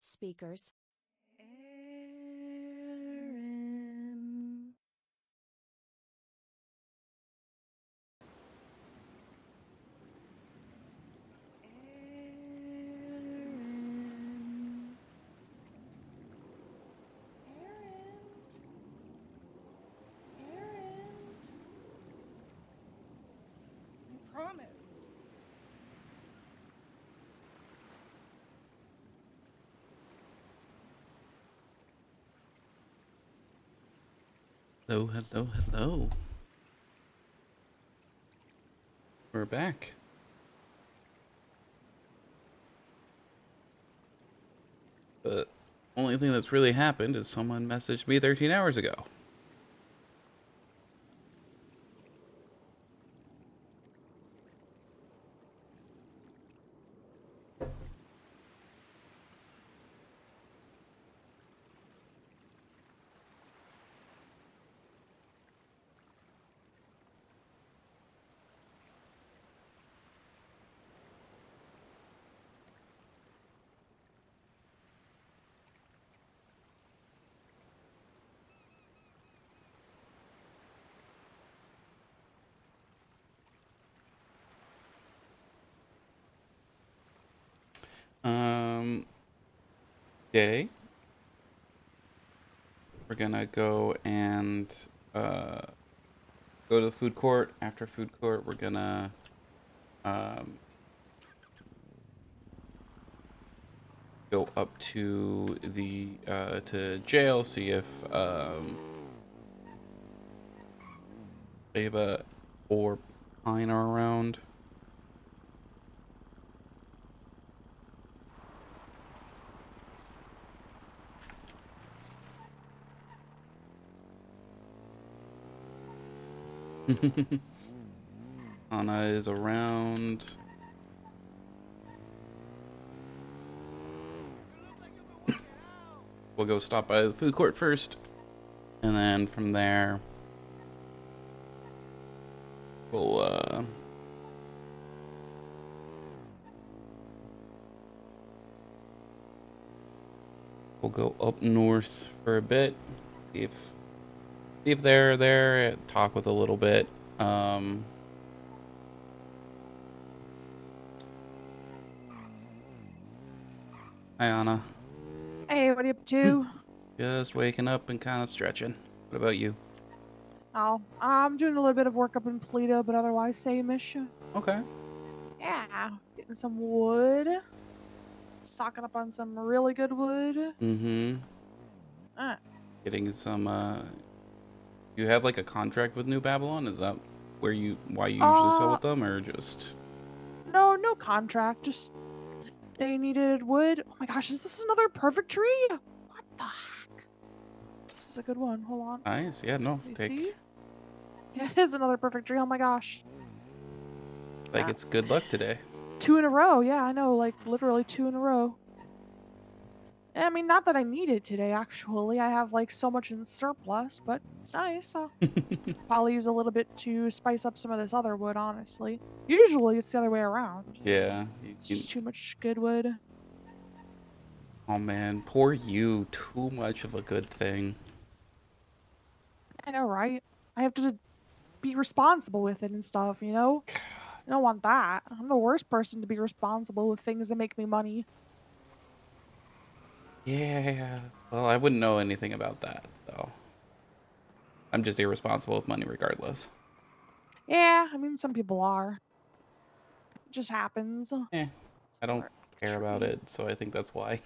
speakers. Aaron. Aaron. Aaron. Aaron. I promised. Hello, hello, hello. We're back. The only thing that's really happened is someone messaged me 13 hours ago. Okay. We're gonna go and go to the food court. After food court, we're gonna go up to the to jail, see if Ava or Pine are around. Anna is around. We'll go stop by the food court first, and then from there, we'll go up north for a bit, see if they're there, talk with a little bit. Hi Anna. Hey, what are you up to? Just waking up and kind of stretching. What about you? Oh, I'm doing a little bit of work up in Polito, but otherwise same-ish. Okay. Yeah, getting some wood. Stocking up on some really good wood. Mm-hmm. Uh, Getting some you have like a contract with New Babylon? Is that why you usually sell with them, or just no contract. Just they needed wood. Oh my gosh, is this another perfect tree? What the heck? This is a good one. Hold on. nice? Yeah, no, You take see? Yeah, it is another perfect tree. Oh my gosh. like Yeah. it's good luck today. 2 in a row. Yeah, I know. Like literally 2 in a row. I mean, not that I need it today, actually. I have like so much in surplus, but it's nice. Probably use a little bit to spice up some of this other wood, honestly. Usually it's the other way around. Yeah. It's just too much good wood. Oh man, poor you. Too much of a good thing. I know, right? I have to be responsible with it and stuff, you know? I don't want that. I'm the worst person to be responsible with things that make me money. Yeah. Well, I wouldn't know anything about that, so I'm just irresponsible with money regardless. Yeah, I mean, some people are. It just happens. Eh, I don't Another care about tree. it, so I think that's why.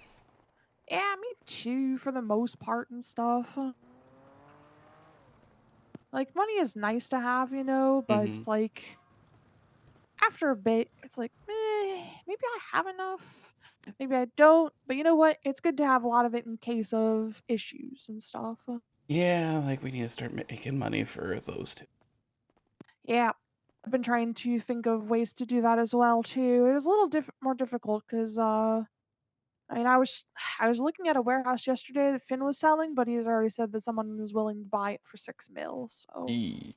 Yeah, me too, for the most part and stuff. Like, money is nice to have, you know, but Mm-hmm. it's like, after a bit, it's like, maybe I have enough. Maybe I don't. But you know what? It's good to have a lot of it in case of issues and stuff. Yeah, like we need to start making money for those two. Yeah, I've been trying to think of ways to do that as well too. It is a little more difficult because I mean, I was looking at a warehouse yesterday that Finn was selling, but he's already said that someone is willing to buy it for 6 mil. So, Eee.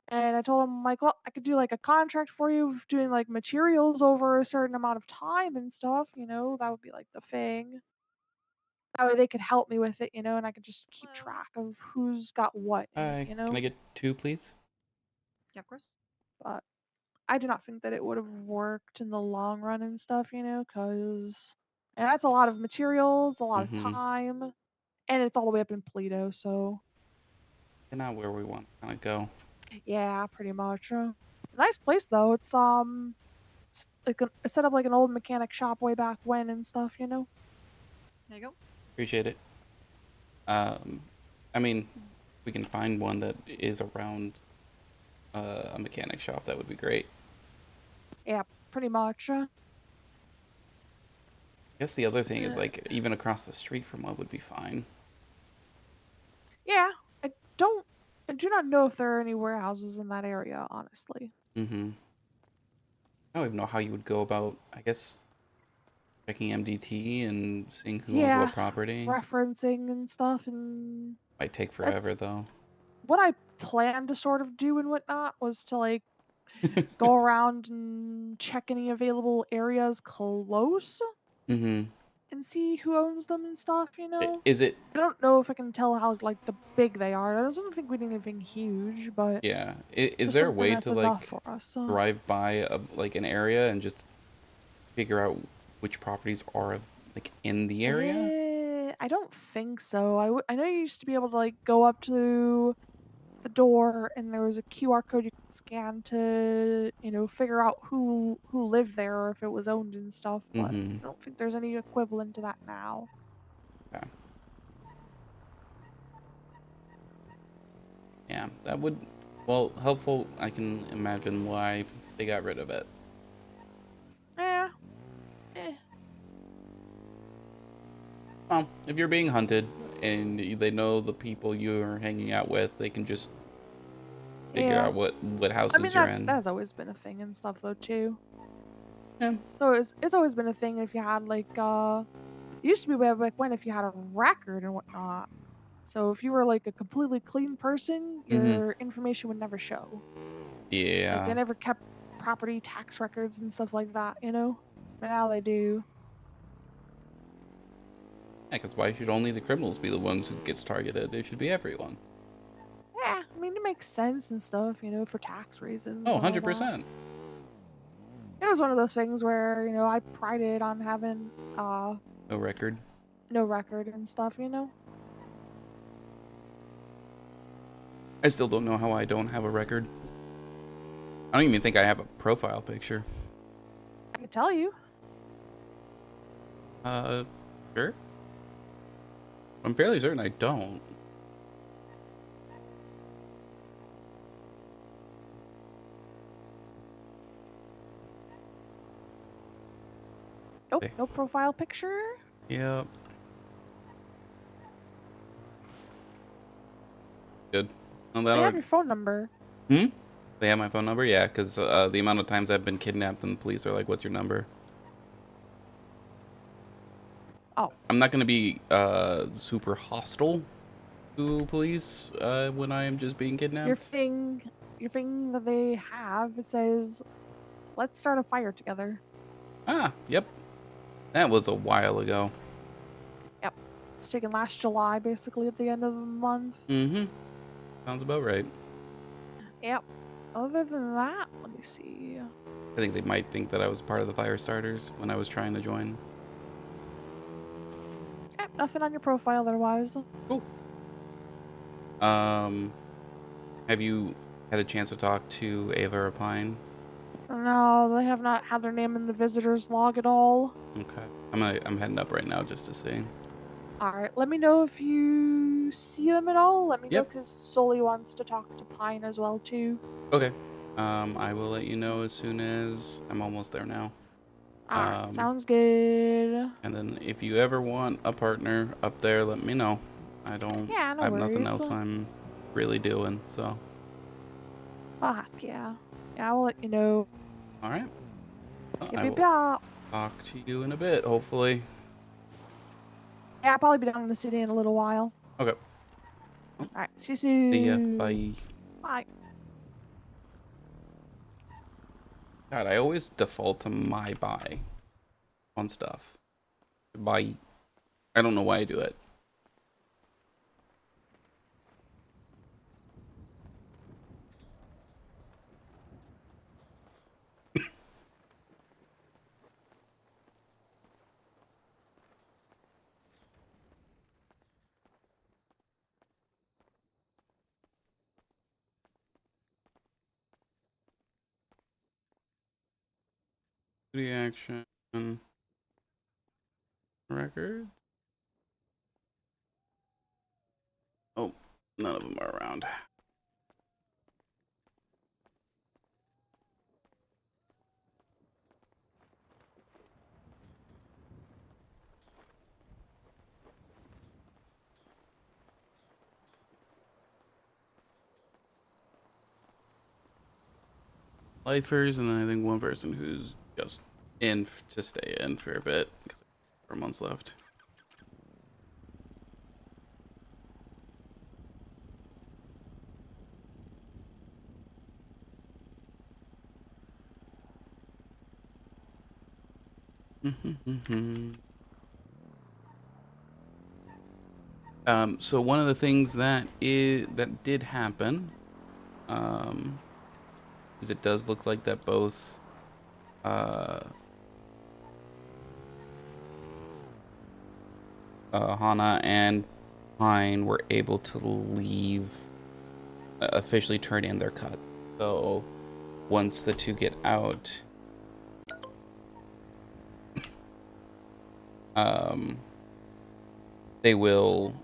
and I told him like, well, I could do like a contract for you of doing like materials over a certain amount of time and stuff. You know, that would be like the thing. That way they could help me with it, and I could just keep Hello. track of who's got what in it, Hi, can I get two, please? Yeah, of course. But I do not think that it would have worked in the long run and stuff, because and that's a lot of materials, a lot of Mm-hmm. time, and it's all the way up in Pluto, so Not where we want to kind of go. yeah, pretty much. Nice place though. It's like it's set up like an old mechanic shop way back when and stuff. There you go. Appreciate it. Um, I mean, we can find one that is around a mechanic shop. That would be great. Yeah, pretty much. I guess the other thing is Uh, like even across the street from one would be fine. yeah, I don't. I do not know if there are any warehouses in that area, honestly. Mm-hmm. I don't even know how you would go about, I guess, checking MDT and seeing who owns Yeah, what property. referencing and stuff, and Might take that's forever though. what I planned to sort of do and whatnot was to like go around and check any available areas close Mm-hmm. and see who owns them and stuff. Is it? I don't know if I can tell how like the big they are. I don't think we need anything huge, but Yeah. Is just there a something way that's to enough like for us. drive by like an area and just figure out which properties are like in the area? I don't think so. I know you used to be able to like go up to the door and there was a QR code you could scan to, figure out who lived there or if it was owned and stuff, but Mm-hmm. I don't think there's any equivalent to that now. Yeah. Yeah. That would, well, helpful. I can imagine why they got rid of it. Yeah. Eh. Well, if you're being hunted and they know the people you're hanging out with, they can just figure Yeah. out what I mean houses you're that's in. that's always been a thing and stuff though too. Yeah. So it's always been a thing if you had like it used to be way back when if you had a record and whatnot. So if you were like a completely clean person, Mm-hmm. your information would never show. Like they Yeah. never kept property tax records and stuff like that. But now they do. Yeah, because why should only the criminals be the ones who gets targeted? It should be everyone. Yeah, I mean it makes sense and stuff, for tax reasons Oh, and all that. 100%. It was one of those things where, I prided on having No record. no record and stuff. I still don't know how I don't have a record. I don't even think I have a profile picture. I can tell you. Uh, sure. I'm fairly certain I don't. Nope, Okay. no profile picture. Yep. Good. Well, They have that'll. your phone number. Hmm. They have my phone number. Yeah, because the amount of times I've been kidnapped and the police are like, "What's your number?" Oh, I'm not gonna be super hostile to police when I am just being your kidnapped. thing, your thing that they have. It says, "Let's start a fire together." Ah, yep. That was a while ago. Yep, it's taken last July, basically at the end of the month. Mm-hmm. Sounds about right. Yep. Other than that, let me see. I think they might think that I was part of the fire starters when I was trying to join. Yep, nothing on your profile otherwise. Cool. Um, have you had a chance to talk to Ava or Pine? No, they have not had their name in the visitors log at all. Okay. I'm heading up right now just to see. All right, let me know if you see them at all. Let me know Yep. because Sully wants to talk to Pine as well too. Okay. I will let you know as soon as I'm almost there now. All right, Um, sounds good. and then if you ever want a partner up there, let me know. Yeah, no I have nothing worries. else I'm really doing, so. Yeah. Yeah, I will let you know. All right. Well, Yep, I yep, will yep. talk to you in a bit, hopefully. Yeah, I'll probably be down in the city in a little while. Okay. Well, All right, see you see ya. soon. Bye. Bye. God, I always default to my buy on stuff. Bye. I don't know why I do it. Reaction records. Oh, none of them are around. Lifers, and then I think one person who's just in to stay in for a bit because 4 months left. So one of the things that did happen, is it does look like that both Hana and Pine were able to leave, officially turn in their cuts. So once the two get out, they will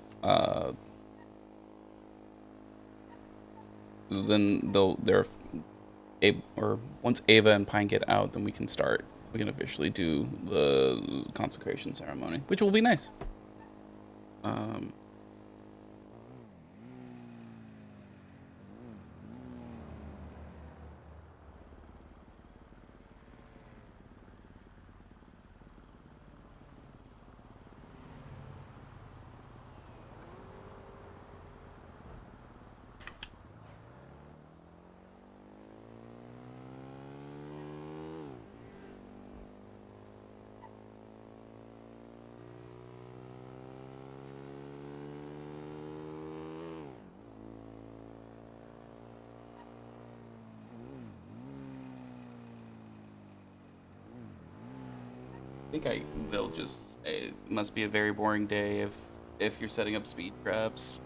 then or once Ava and Pine get out, then we can officially do the consecration ceremony, which will be nice. I think I will just say it must be a very boring day if you're setting up speed traps.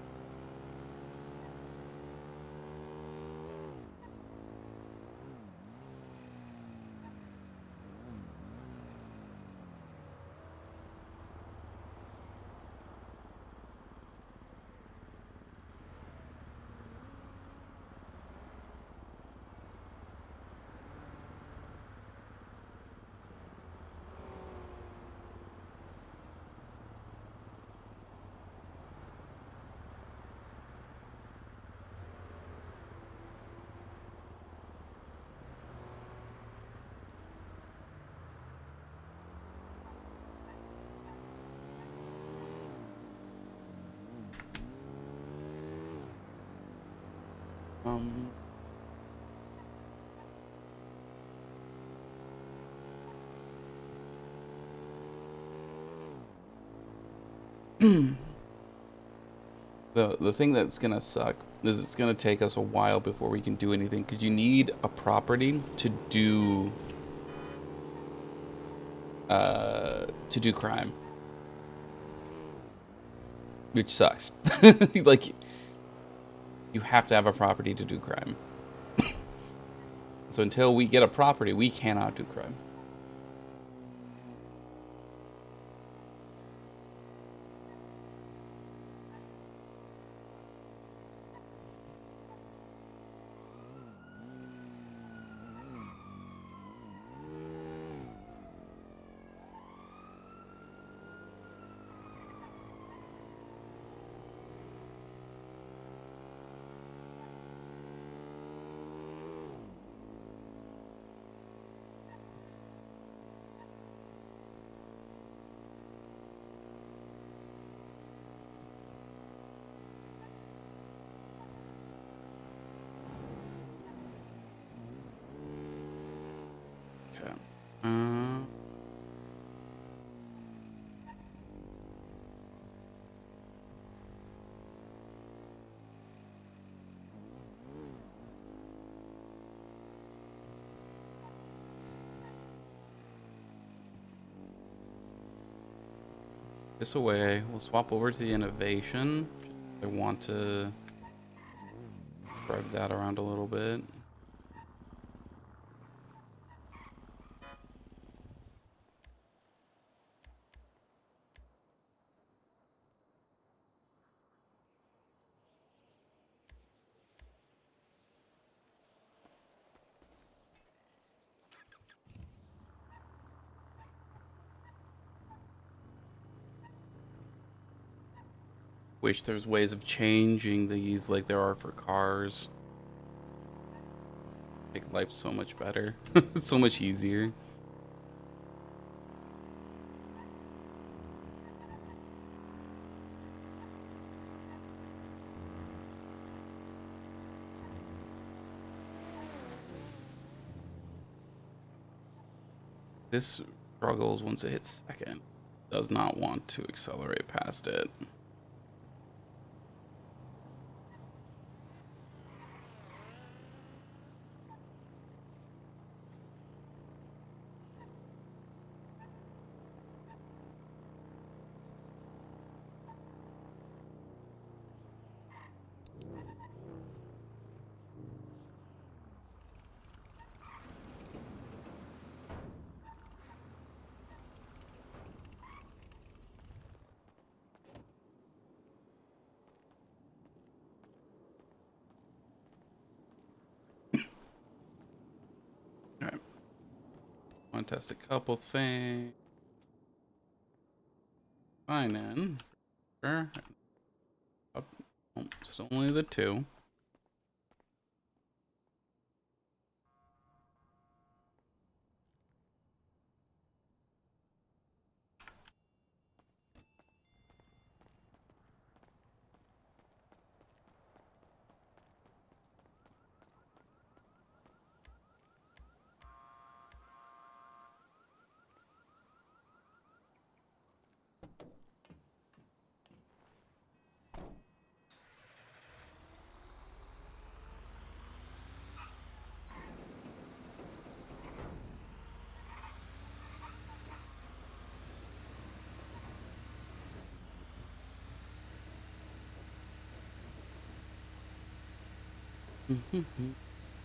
Um, the thing that's gonna suck is it's gonna take us a while before we can do anything because you need a property to do crime, which sucks. Like you have to have a property to do crime. So until we get a property, we cannot do crime. this away. We'll swap over to the innovation. I want to drive that around a little bit. Wish there's ways of changing these like there are for cars. Make life so much better. So much easier. This struggles once it hits second. Does not want to accelerate past it. Alright. Want to test a couple things. Fine then. Sure. Oh, still only the two.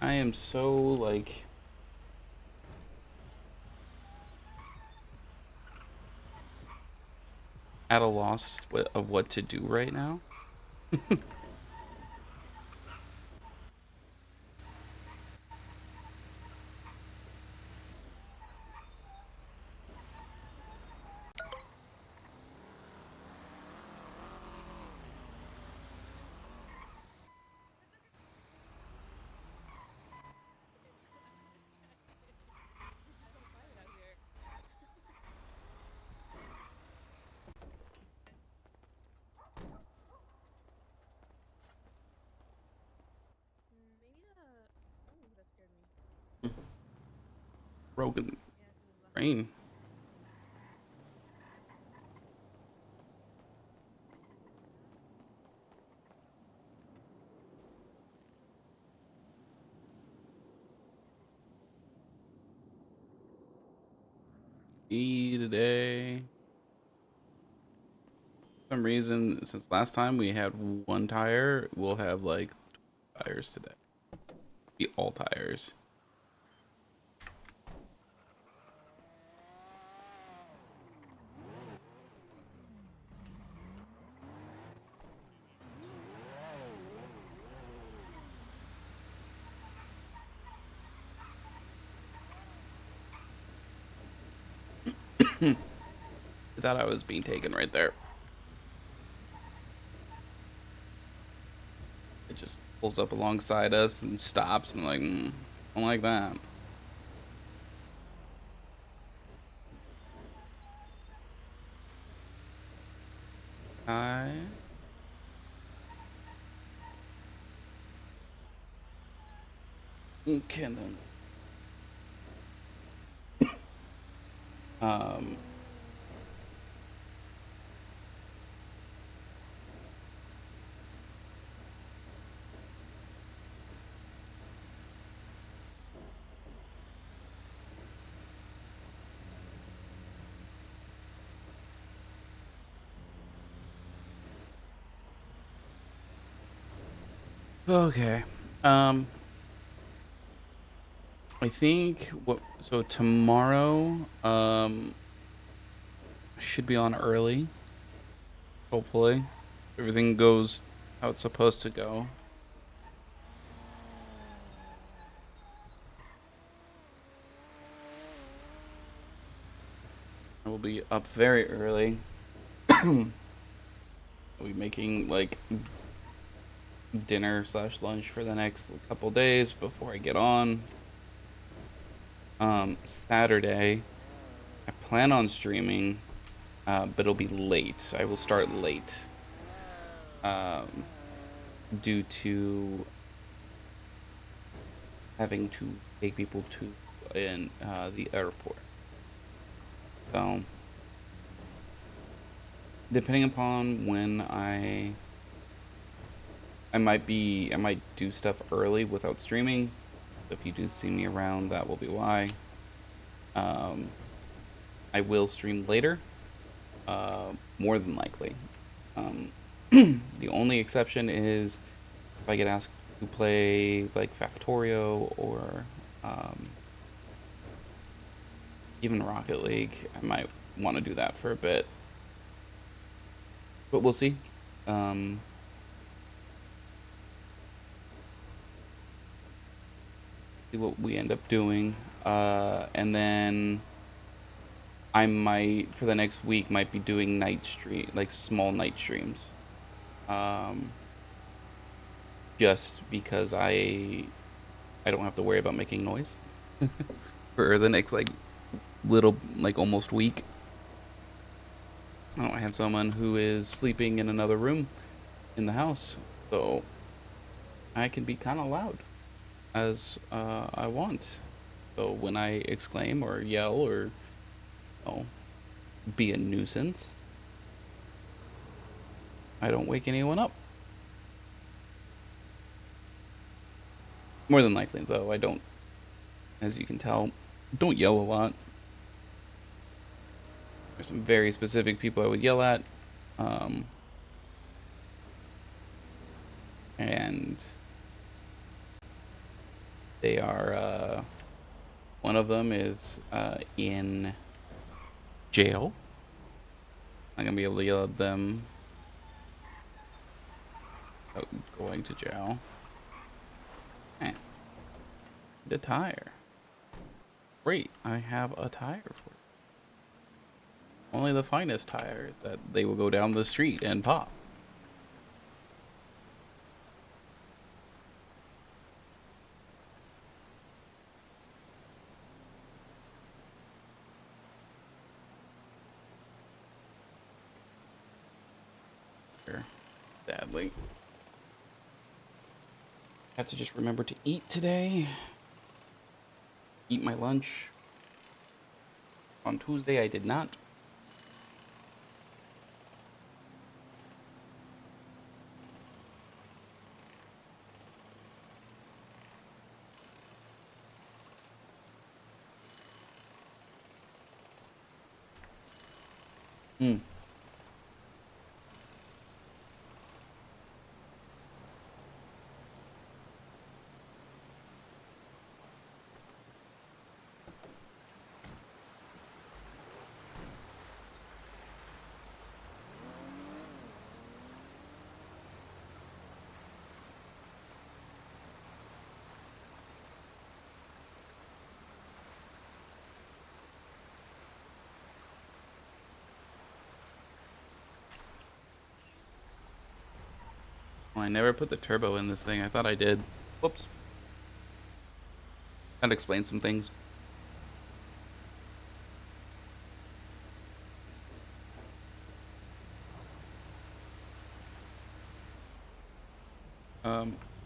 I am so like at a loss of what to do right now. Broken brain. Today. For some reason, since last time we had one tire, we'll have like tires today. Be all tires. I thought I was being taken right there. It just pulls up alongside us and stops, and I'm like, I don't like that. Hi. Okay then. Um. Okay. I think so tomorrow, I should be on early, hopefully. Everything goes how it's supposed to go. I will be up very early. I'll be making like dinner slash lunch for the next couple days before I get on. Saturday, I plan on streaming, but it'll be late. I will start late, um, due to having to take people to in the airport. So, depending upon when I might do stuff early without streaming. If you do see me around, that will be why. Um, I will stream later, more than likely. Um, the only exception is if I get asked to play like Factorio or um, even Rocket League, I might want to do that for a bit. But we'll see. Um, see what we end up doing. And then I might, for the next week, might be doing night stream, like small night streams. Um, just because I don't have to worry about making noise for the next like little like almost week. I have someone who is sleeping in another room in the house, so I can be kind of loud as I want. So when I exclaim or yell or be a nuisance, I don't wake anyone up. More than likely, though, I don't, as you can tell, don't yell a lot. There's some very specific people I would yell at. Um, and they are, one of them is in jail. I'm going to be able to yell at them without going to jail. Eh, the tire. Great, I have a tire for you. Only the finest tires that they will go down the street and pop. Sadly. Have to just remember to eat today. Eat my lunch. On Tuesday, I did not. Hmm. Well, I never put the turbo in this thing. I thought I did. Whoops. That explains some things.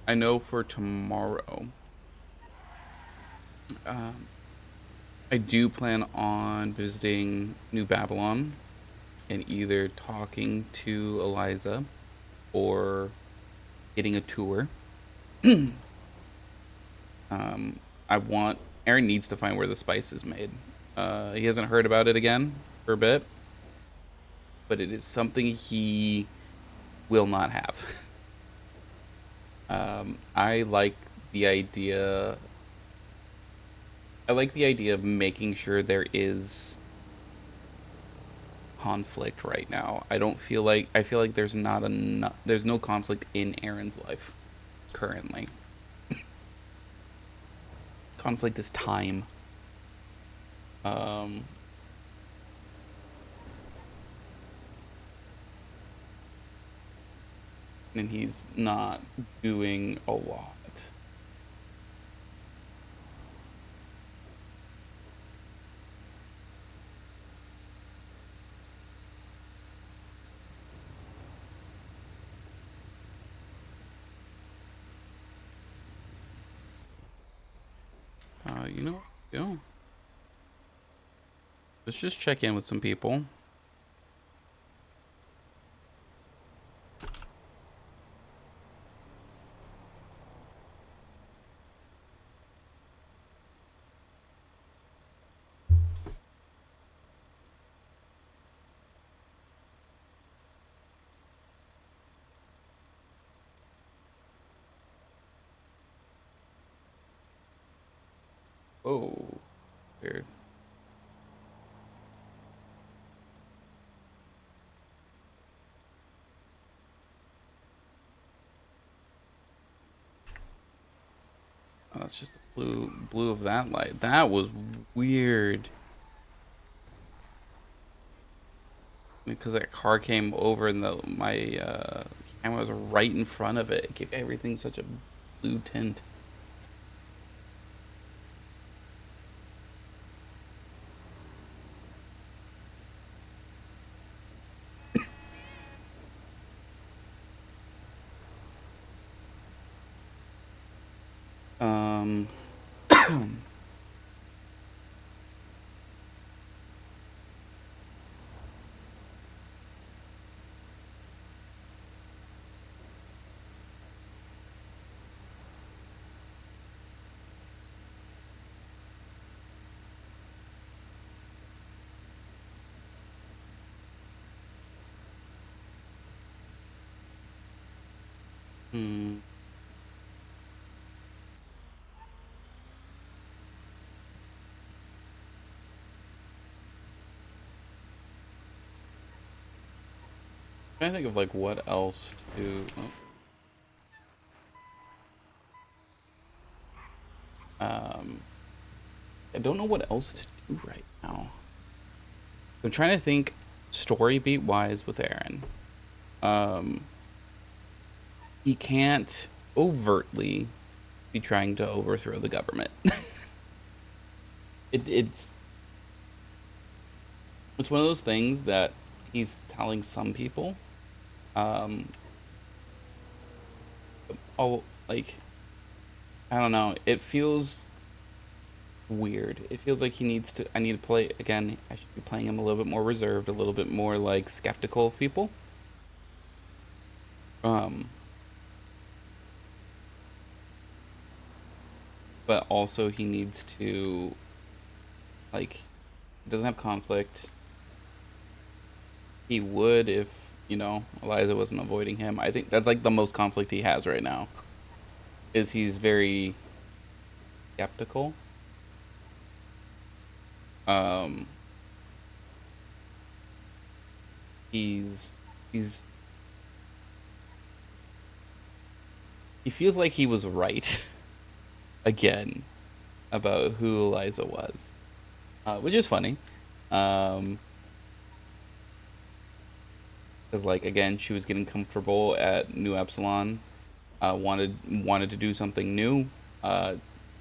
I know for tomorrow, um, I do plan on visiting New Babylon and either talking to Eliza or getting a tour. I want Aaron needs to find where the spice is made. He hasn't heard about it again for a bit, but it is something he will not have. I like the idea. I like the idea of making sure there is conflict right now. I feel like there's not enough. There's no conflict in Aaron's life currently. Conflict is time. Um, and he's not doing a lot. You know, yeah. Let's just check in with some people. Oh, weird. Oh, that's just the blue of that light. That was weird. Because that car came over and my camera was right in front of it. It gave everything such a blue tint. Um, hmm. Trying to think of like what else to. I don't know what else to do right now. I'm trying to think story beat wise with Aaron. Um, he can't overtly be trying to overthrow the government. It's one of those things that he's telling some people. Um, all like I don't know. It feels weird. It feels like he needs to. I need to play again. I should be playing him a little bit more reserved, a little bit more like skeptical of people. Um, but also he needs to like. He doesn't have conflict. He would if Eliza wasn't avoiding him. I think that's like the most conflict he has right now. Is he's very skeptical. Um, he's he's he feels like he was right again about who Eliza was, which is funny. Um, because like again, she was getting comfortable at New Epsilon, wanted to do something new, uh,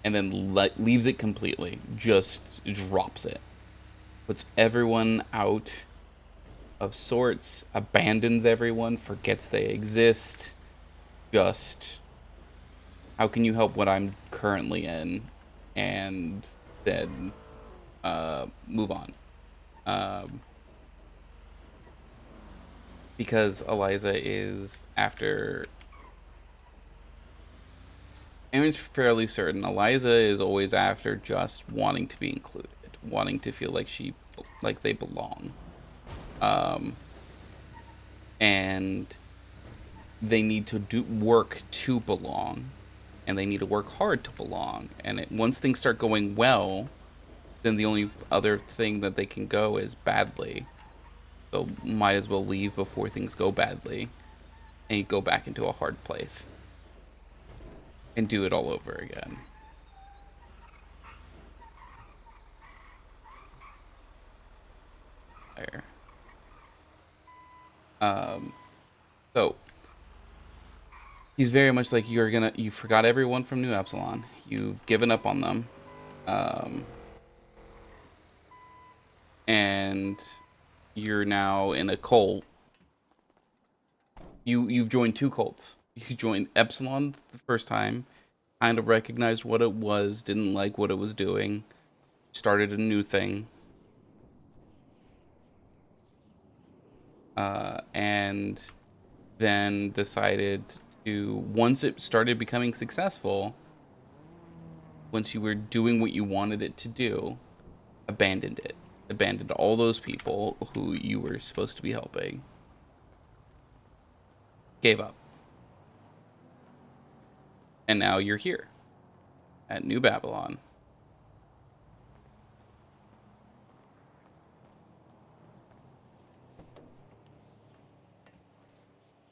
and then leaves it completely, just drops it, puts everyone out of sorts, abandons everyone, forgets they exist, just how can you help what I'm currently in, and then move on. Um, because Eliza is after. Aaron's fairly certain Eliza is always after just wanting to be included, wanting to feel like they belong. Um, and they need to do work to belong, and they need to work hard to belong. And once things start going well, then the only other thing that they can go is badly. So might as well leave before things go badly and go back into a hard place and do it all over again. There. So he's very much like, you forgot everyone from New Epsilon. You've given up on them. And you're now in a cult. You've joined two cults. You joined Epsilon the first time, kind of recognized what it was, didn't like what it was doing, started a new thing. And then decided to, once it started becoming successful, once you were doing what you wanted it to do, abandoned it. Abandoned all those people who you were supposed to be helping. Gave up. And now you're here at New Babylon.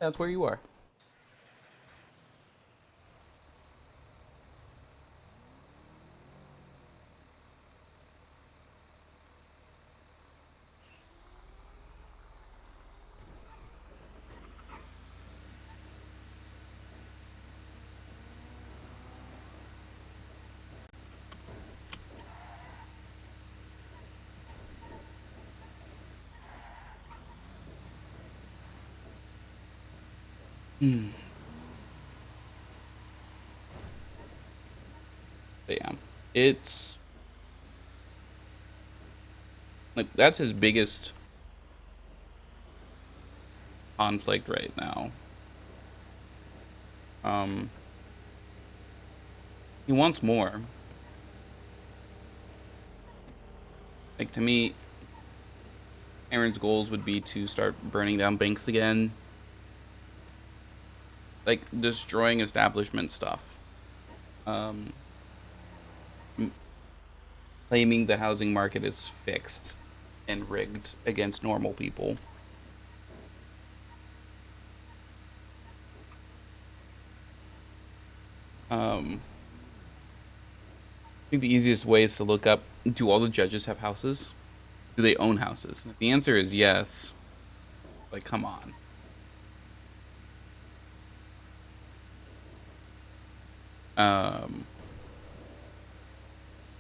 That's where you are. Hmm. But yeah, it's like that's his biggest conflict right now. Um, he wants more. Like, to me, Aaron's goals would be to start burning down banks again, like destroying establishment stuff, um, claiming the housing market is fixed and rigged against normal people. I think the easiest way is to look up, do all the judges have houses? Do they own houses? If the answer is yes, like, come on.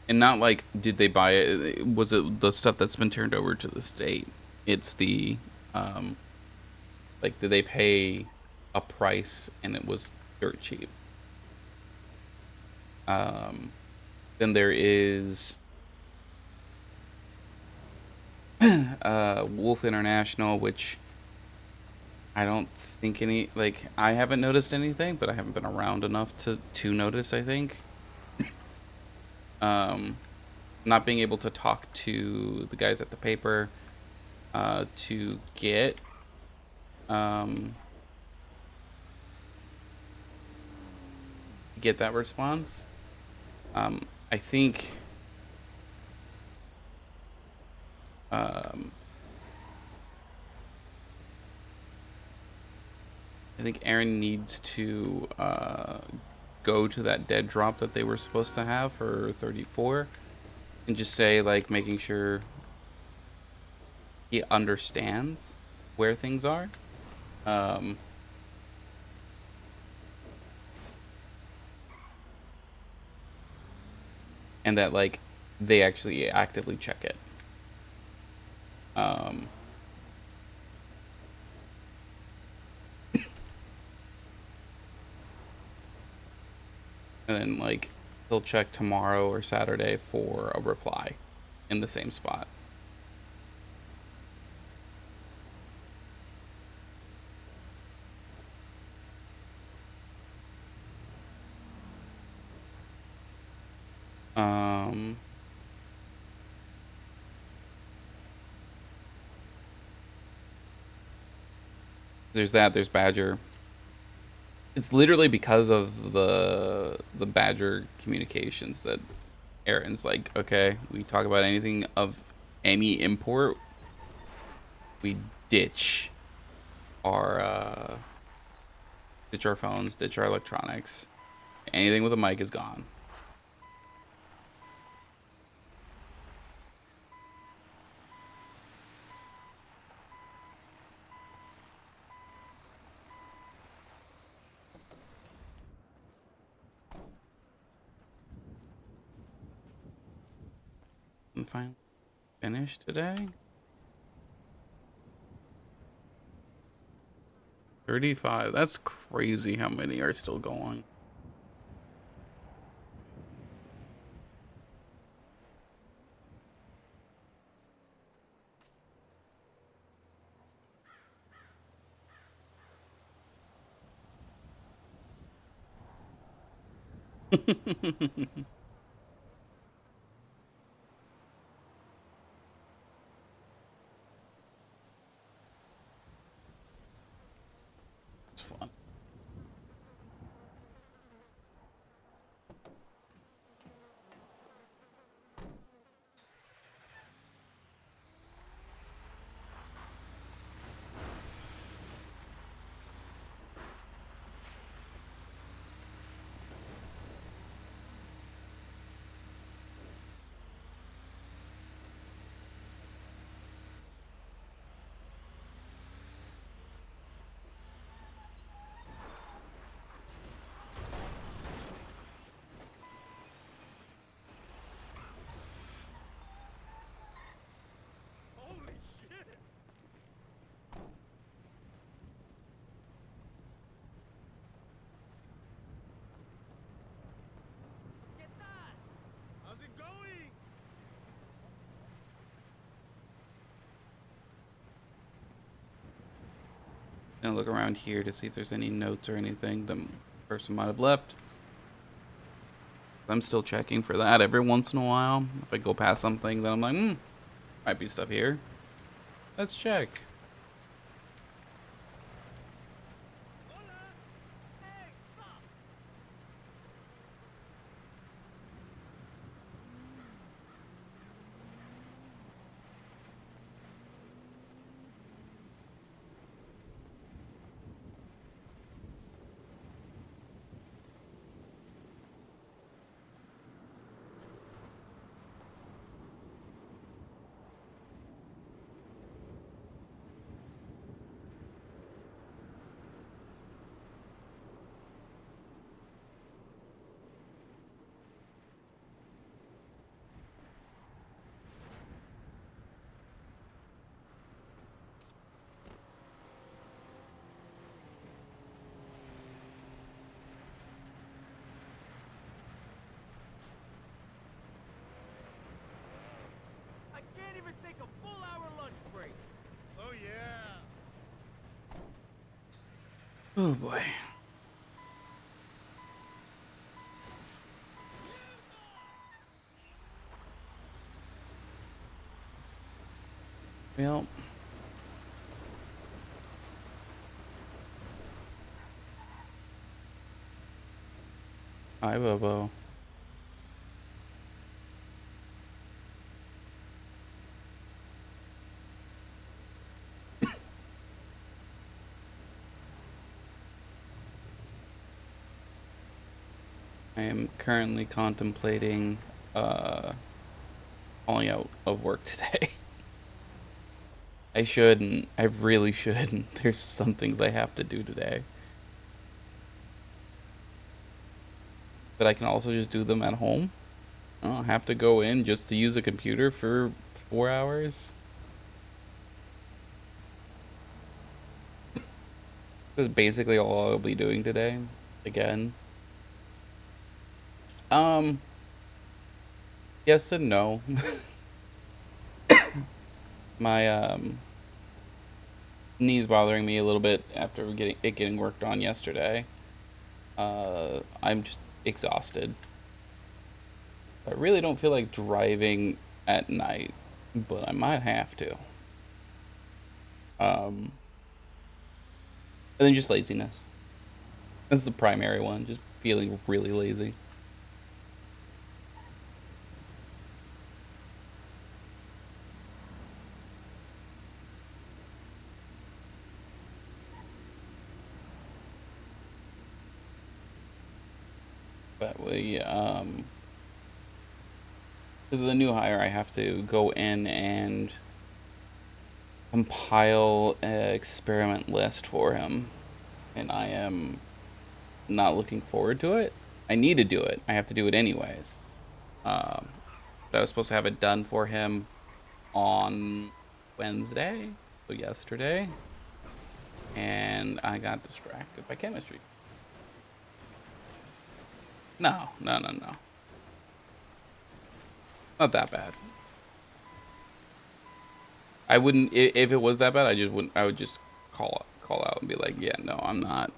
And not like, did they buy it? Was it the stuff that's been turned over to the state? It's the, like, did they pay a price and it was dirt cheap? Then there is Wolf International, which I don't think like, I haven't noticed anything, but I haven't been around enough to notice, I think. Not being able to talk to the guys at the paper to get that response. I think Aaron needs to go to that dead drop that they were supposed to have for 34 and just say, like, making sure he understands where things are. And that, like, they actually actively check it. And then, like, he'll check tomorrow or Saturday for a reply in the same spot. There's that. There's Badger. It's literally because of the Badger communications that Aaron's like, okay, we talk about anything of any import, we ditch our phones, ditch our electronics. Anything with a mic is gone. And finally finished today. 35. That's crazy how many are still going. It's fun. Gonna look around here to see if there's any notes or anything the person might have left. I'm still checking for that every once in a while. If I go past something, then I'm like, might be stuff here. Let's check. I can't even take a full hour lunch break. Oh yeah. Oh boy. Well. Hi, Bobo. I am currently contemplating falling out of work today. I shouldn't. I really shouldn't. There's some things I have to do today. But I can also just do them at home. I don't have to go in just to use a computer for 4 hours. This is basically all I'll be doing today. Again. Yes and no. My knee's bothering me a little bit after getting worked on yesterday. I'm just exhausted. I really don't feel like driving at night, but I might have to. And then just laziness. This is the primary one, just feeling really lazy. But because of the new hire, I have to go in and compile an experiment list for him, and I am not looking forward to it. I need to do it. I have to do it anyways. Um, but I was supposed to have it done for him on Wednesday, so yesterday, and I got distracted by chemistry. No, no, no, no. Not that bad. I wouldn't if it was that bad. I just wouldn't. I would just call out and be like, yeah, no, I'm not.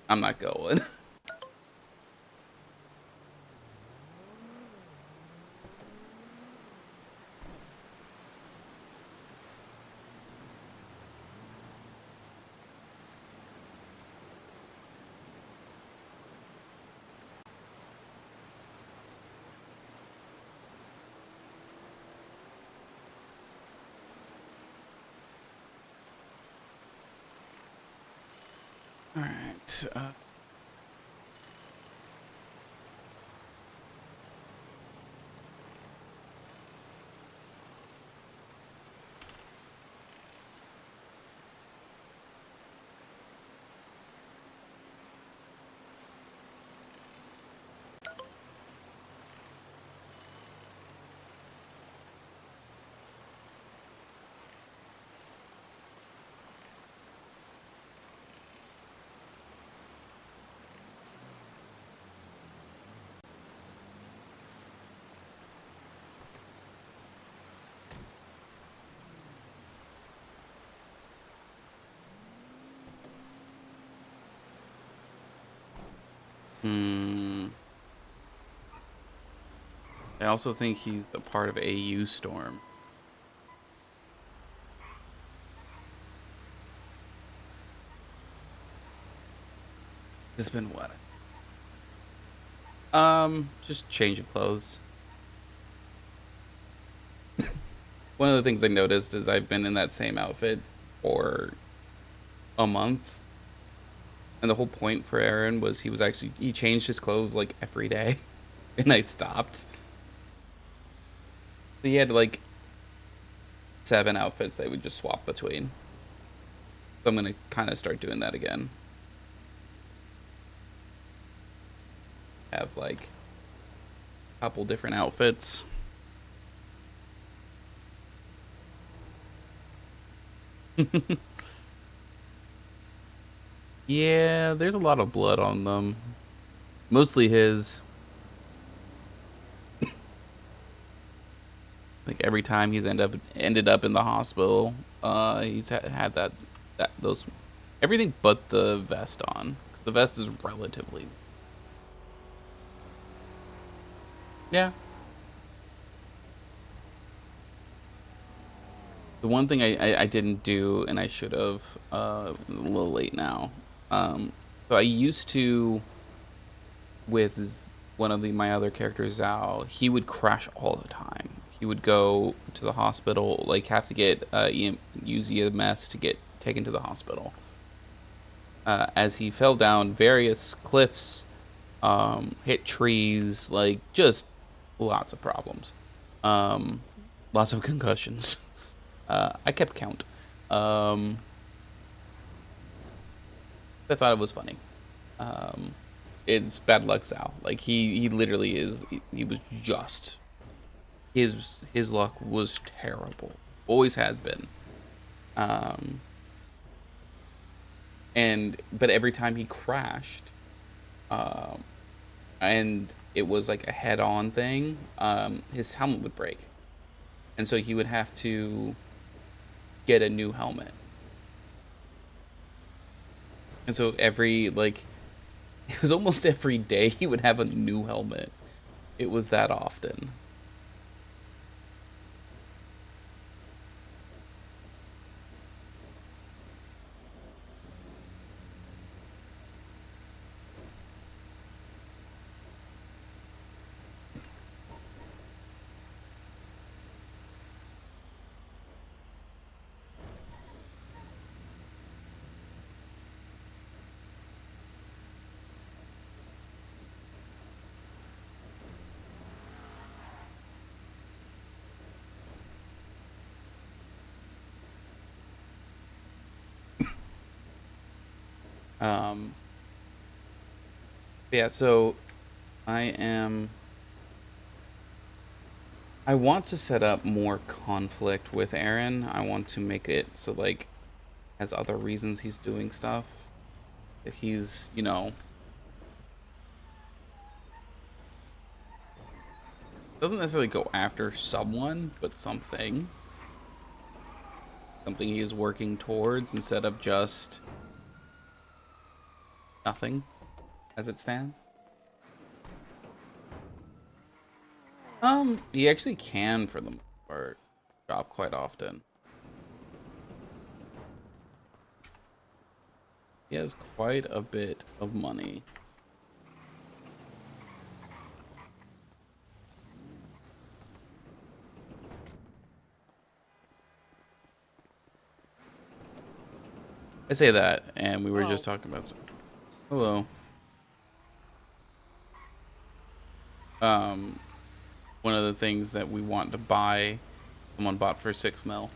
I'm not going. All right. Hmm. I also think he's a part of AU Storm. It's been what? Just change of clothes. One of the things I noticed is I've been in that same outfit for a month, and the whole point for Aaron was he changed his clothes like every day, and I stopped. So he had like 7 outfits I would just swap between. So I'm gonna kind of start doing that again. Have like a couple different outfits. Yeah, there's a lot of blood on them. Mostly his. Like every time he's ended up in the hospital, he's had those everything but the vest on. 'Cause the vest is relatively, yeah. The one thing I didn't do and I should have, a little late now. So I used to with one of my other characters, Zhao. He would crash all the time. He would go to the hospital, like have to get use EMS to get taken to the hospital. As he fell down various cliffs, hit trees, like just lots of problems, um, lots of concussions. I kept count. Um, I thought it was funny. Um, it's bad luck, Sal. Like he literally is. He was just his luck was terrible. Always has been. Um, and but every time he crashed, um, and it was like a head-on thing, his helmet would break, and so he would have to get a new helmet. And so every like it was almost every day he would have a new helmet. It was that often. Um, yeah, so I want to set up more conflict with Aaron. I want to make it so, like, has other reasons he's doing stuff. That he's, doesn't necessarily go after someone, but something. Something he is working towards instead of just nothing as it stands. He actually can, for the most part, drop quite often. He has quite a bit of money. I say that, and we were just talking about. Hello. Um, One of the things that we want to buy, someone bought for 6 mil.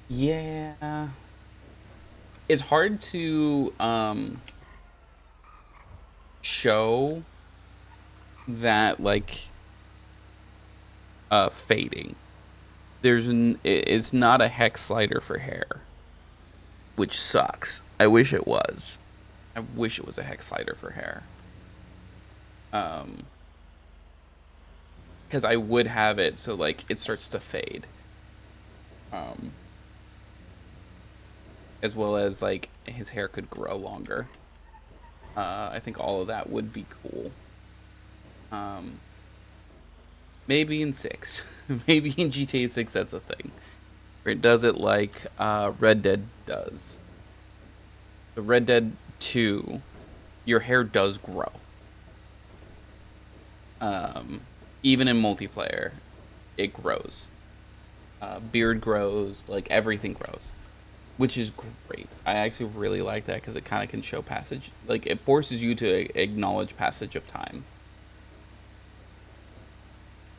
Yeah, it's hard to show that, like, fading. It's not a hex slider for hair, which sucks. I wish it was. I wish it was a hex slider for hair. Because I would have it so, like, it starts to fade. As well as, like, his hair could grow longer. I think all of that would be cool. Maybe in 6. Maybe in GTA 6 that's a thing. Where it does it like Red Dead does. The Red Dead 2, your hair does grow. Even in multiplayer, it grows. Beard grows, like everything grows, which is great. I actually really like that because it kind of can show passage. Like, it forces you to acknowledge passage of time.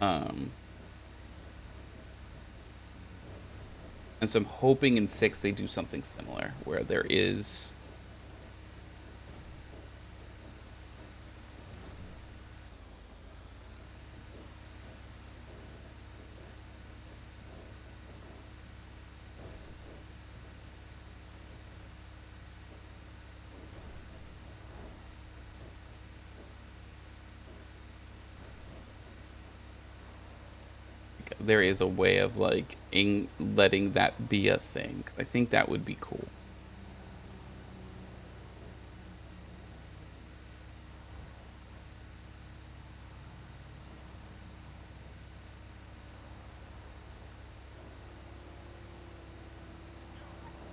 And so I'm hoping in 6 they do something similar, where there is... there is a way of, like, letting that be a thing, because I think that would be cool.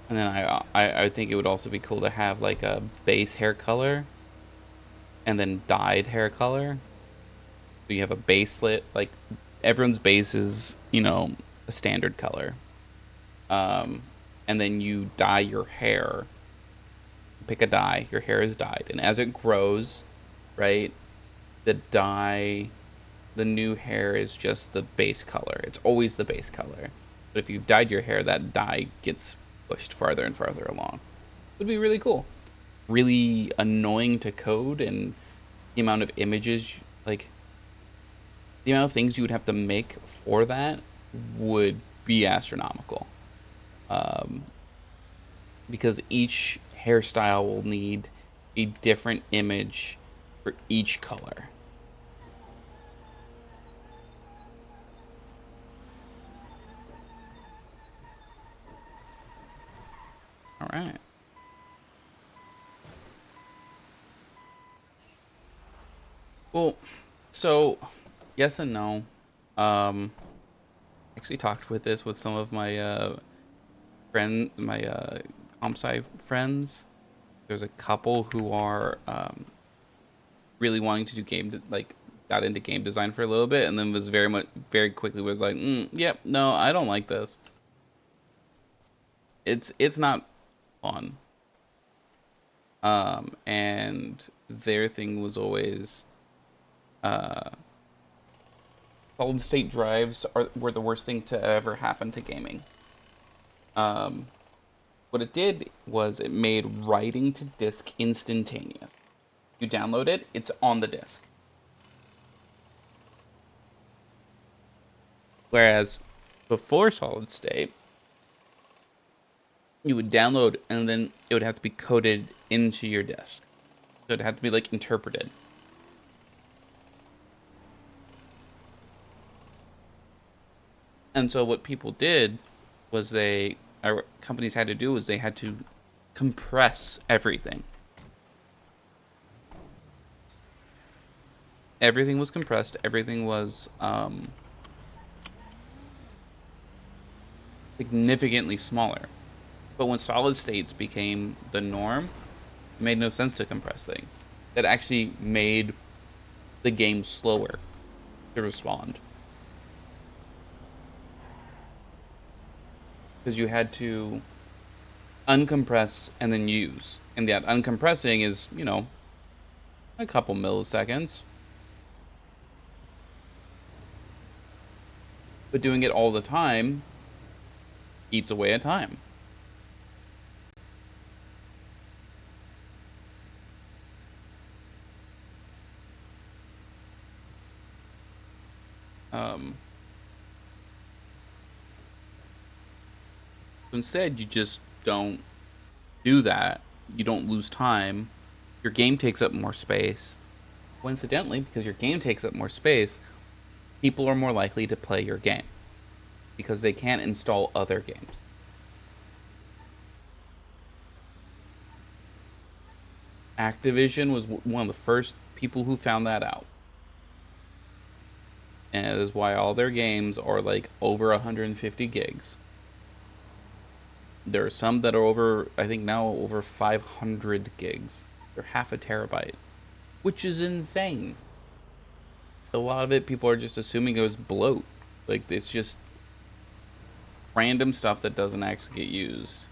And then I think it would also be cool to have, like, a base hair color and then dyed hair color. So you have a baselet, like, everyone's base is, a standard color. And then you dye your hair. Pick a dye, your hair is dyed. And as it grows, right, the dye, the new hair is just the base color. It's always the base color. But if you've dyed your hair, that dye gets pushed farther and farther along. It would be really cool. Really annoying to code, and the amount of images, like, the amount of things you would have to make for that would be astronomical. Because each hairstyle will need a different image for each color. All right. Well, so yes and no. Actually talked with this with some of my comp sci friends. There's a couple who are really wanting to do like, got into game design for a little bit, and then was very quickly was like, yep, no, I don't like this. It's not fun. And their thing was always, solid state drives were the worst thing to ever happen to gaming. What it did was it made writing to disk instantaneous. You download it, it's on the disk. Whereas before solid state, you would download and then it would have to be coded into your disk. So it'd have to be like interpreted. And so what people did was companies had to do was they had to compress everything. Everything was compressed. Everything was significantly smaller. But when solid states became the norm, it made no sense to compress things. That actually made the game slower to respond. Because you had to uncompress and then use. And that uncompressing is, a couple milliseconds. But doing it all the time eats away at time. Instead, you just don't do that. You don't lose time. Your game takes up more space. Coincidentally, because your game takes up more space, people are more likely to play your game because they can't install other games. Activision was one of the first people who found that out. And it is why all their games are like over 150 gigs. There are some that are over, I think now over 500 gigs. They're half a terabyte, which is insane. A lot of it, people are just assuming it was bloat. Like, it's just random stuff that doesn't actually get used.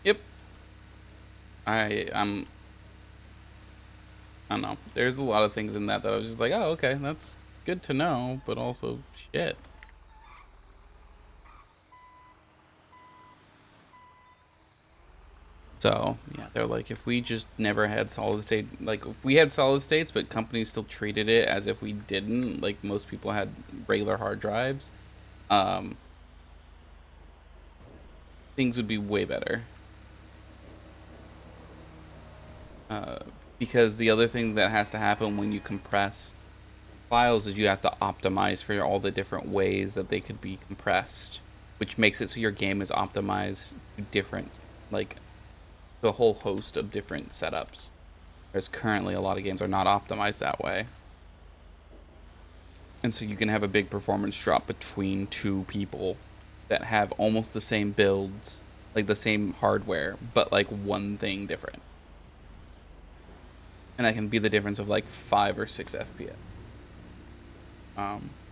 Yep. I don't know. There's a lot of things in that I was just like, oh, okay, that's good to know, but also shit. So, yeah, they're like, if we just never had solid state, like, if we had solid states, but companies still treated it as if we didn't, like most people had regular hard drives, things would be way better. Because the other thing that has to happen when you compress files is you have to optimize for all the different ways that they could be compressed, which makes it so your game is optimized to different, like, a whole host of different setups. Whereas currently a lot of games are not optimized that way. And so you can have a big performance drop between two people that have almost the same builds, like the same hardware, but like one thing different. And that can be the difference of like 5 or 6 FPS.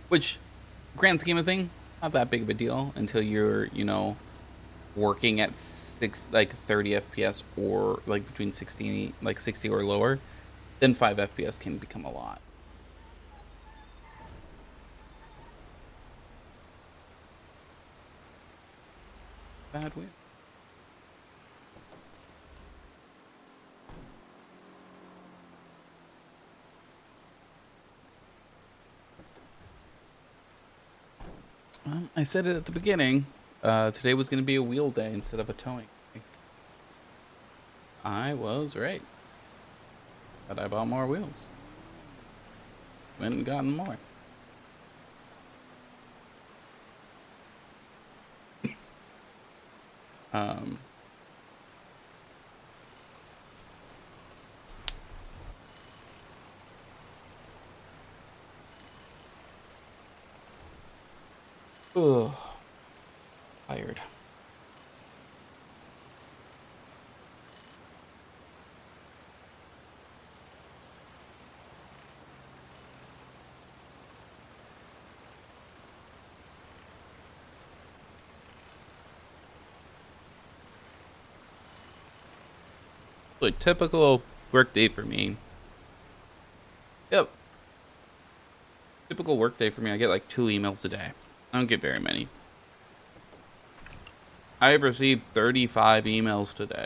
Which, grand scheme of thing, not that big of a deal until you're, working at 30 FPS or like between 60 or lower. Then 5 FPS can become a lot. Bad wheel. I said it at the beginning. Today was going to be a wheel day instead of a towing day. I was right. But I bought more wheels. Went and gotten more. Ugh. Tired. a typical work day for me. Yep. Typical work day for me. I get like 2 emails a day. I don't get very many. I have received 35 emails today.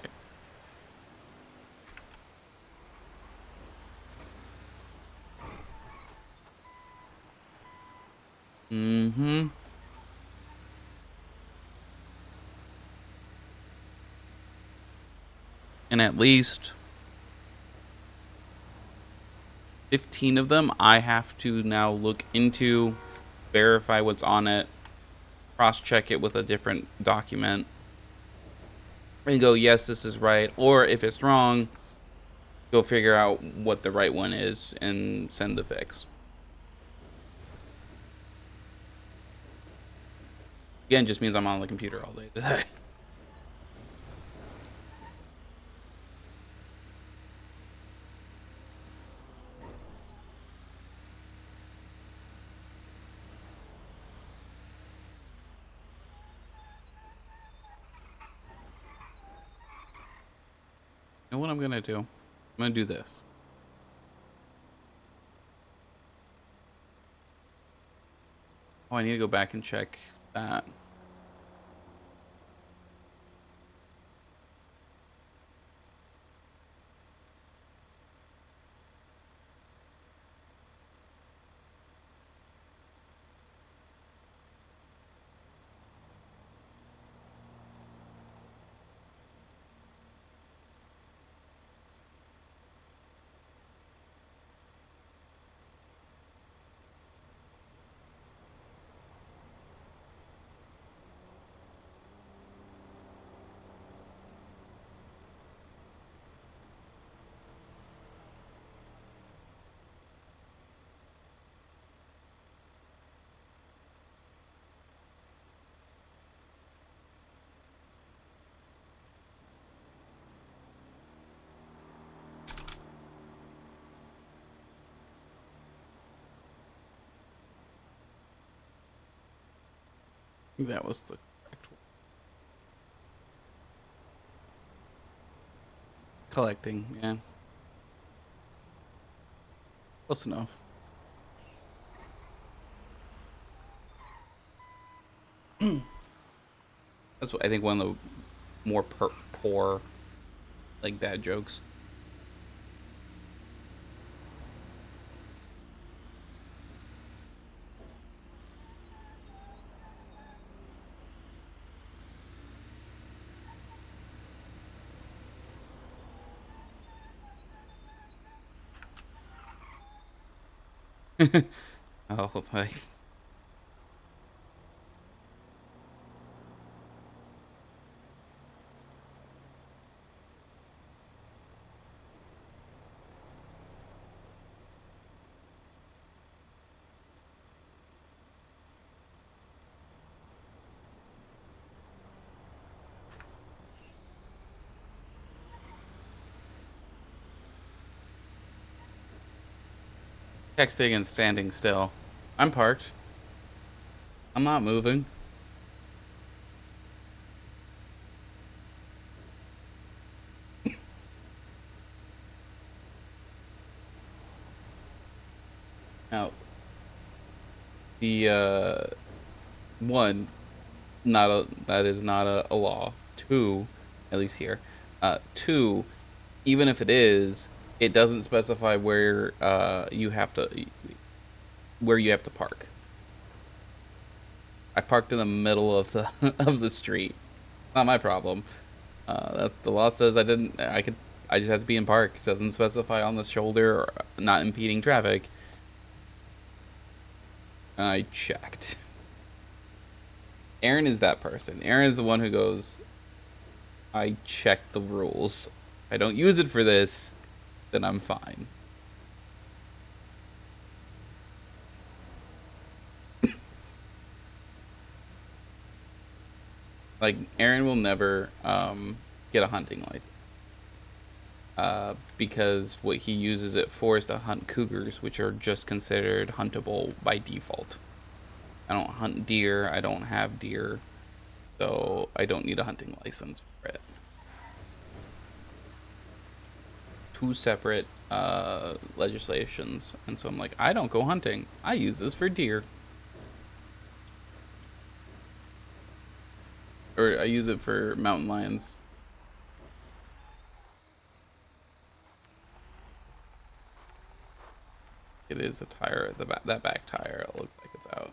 Mm-hmm. And at least 15 of them I have to now look into, verify what's on it, cross-check it with a different document, and go, yes, this is right. Or if it's wrong, go figure out what the right one is and send the fix. Again, just means I'm on the computer all day today. You know what I'm gonna do? I'm gonna do this. Oh, I need to go back and check that. I think that was the correct one. Collecting, yeah. Close enough. That's what I think one of the more poor, like, dad jokes. Oh, like, texting and standing still. I'm parked. I'm not moving. Now, the one, that is not a law. Two, at least here. Two, even if it is, it doesn't specify where you have to park. I parked in the middle of the of the street. Not my problem. That's the law says I didn't. I just have to be in park. It doesn't specify on the shoulder or not impeding traffic. And I checked. Aaron is that person. Aaron is the one who goes, I checked the rules. If I don't use it for this, then I'm fine. Like, Aaron will never get a hunting license. Because what he uses it for is to hunt cougars, which are just considered huntable by default. I don't hunt deer, I don't have deer, so I don't need a hunting license for it. two separate legislations, and so I'm like, I don't go hunting. I use this for deer, or I use it for mountain lions. It is a tire. That back tire, it looks like it's out.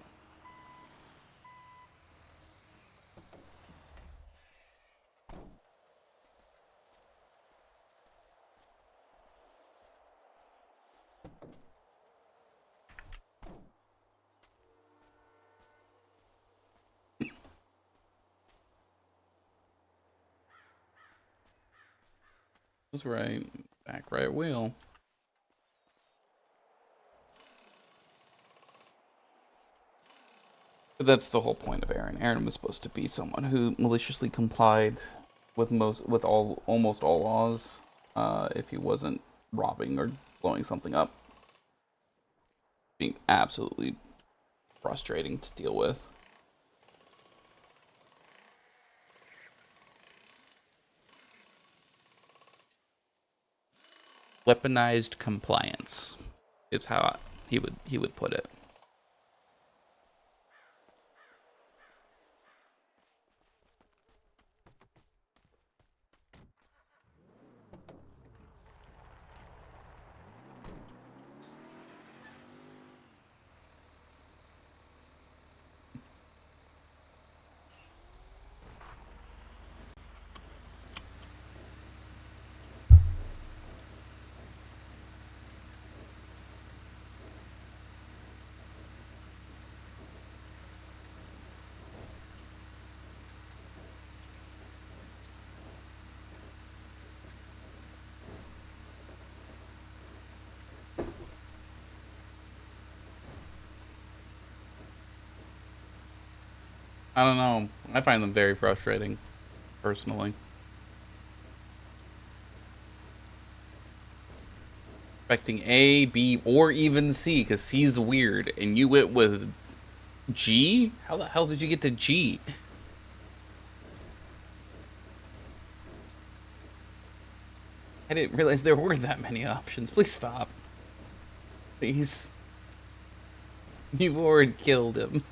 Was right. Back right wheel. But that's the whole point of Aaron. Aaron was supposed to be someone who maliciously complied with almost all laws, if he wasn't robbing or blowing something up. Being absolutely frustrating to deal with. Weaponized compliance is how he would put it. I don't know. I find them very frustrating, personally. Expecting A, B, or even C, because C's weird, and you went with G? How the hell did you get to G? I didn't realize there were that many options. Please stop. Please. You've already killed him.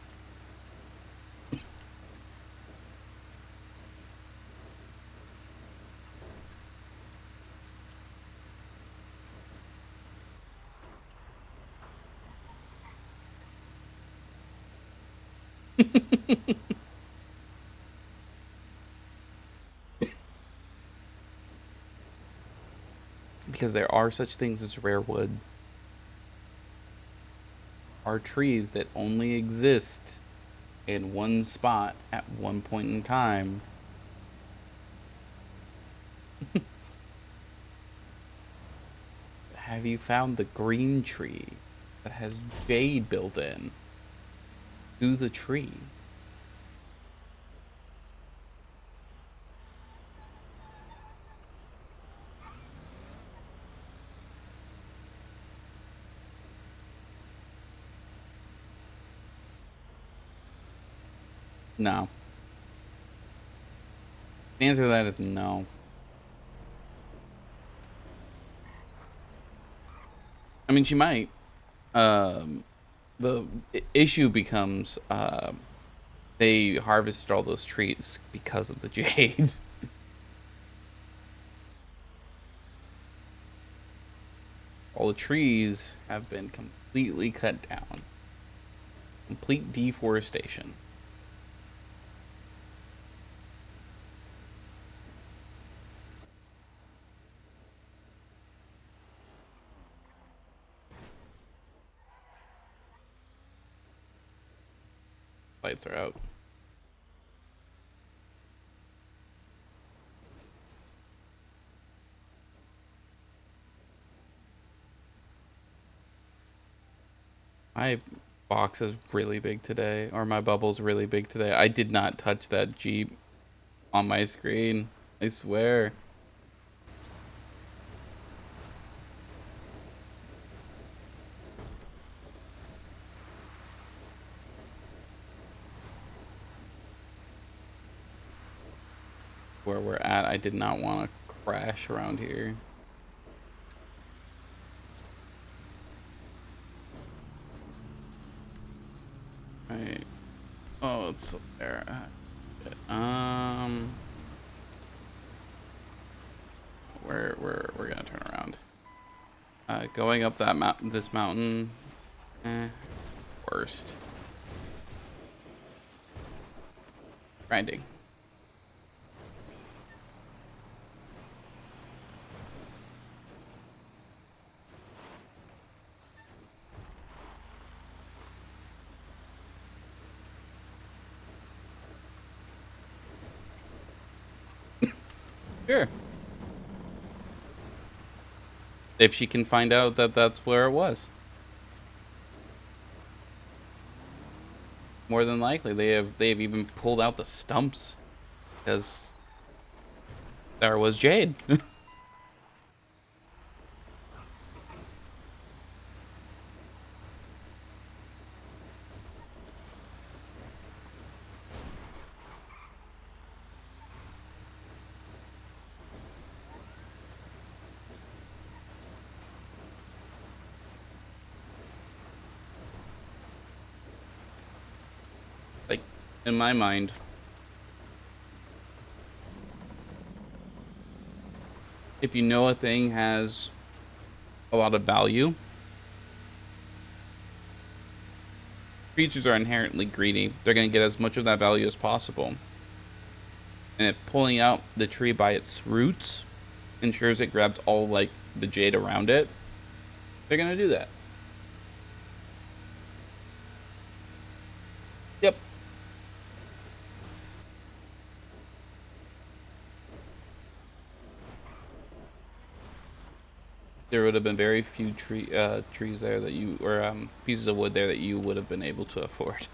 Because there are such things as rare wood. Are trees that only exist in one spot at one point in time. Have you found the green tree that has jade built in to the tree? No. The answer to that is no. I mean, she might. The issue becomes they harvested all those trees because of the jade. All the trees have been completely cut down. Complete deforestation. Lights are out. My box is really big today, or my bubble's really big today. I did not touch that Jeep on my screen. I swear. Where we're at, I did not want to crash around here. Right. Oh, it's up there. Shit. We're gonna turn around. Going up that this mountain, worst. Grinding. Sure. If she can find out that that's where it was. More than likely, they've even pulled out the stumps because there was jade. Like, in my mind, if you know a thing has a lot of value, creatures are inherently greedy. They're going to get as much of that value as possible. And if pulling out the tree by its roots ensures it grabs all, like, the jade around it, they're going to do that. Yep. There would have been very few trees there that you, or pieces of wood there that you would have been able to afford.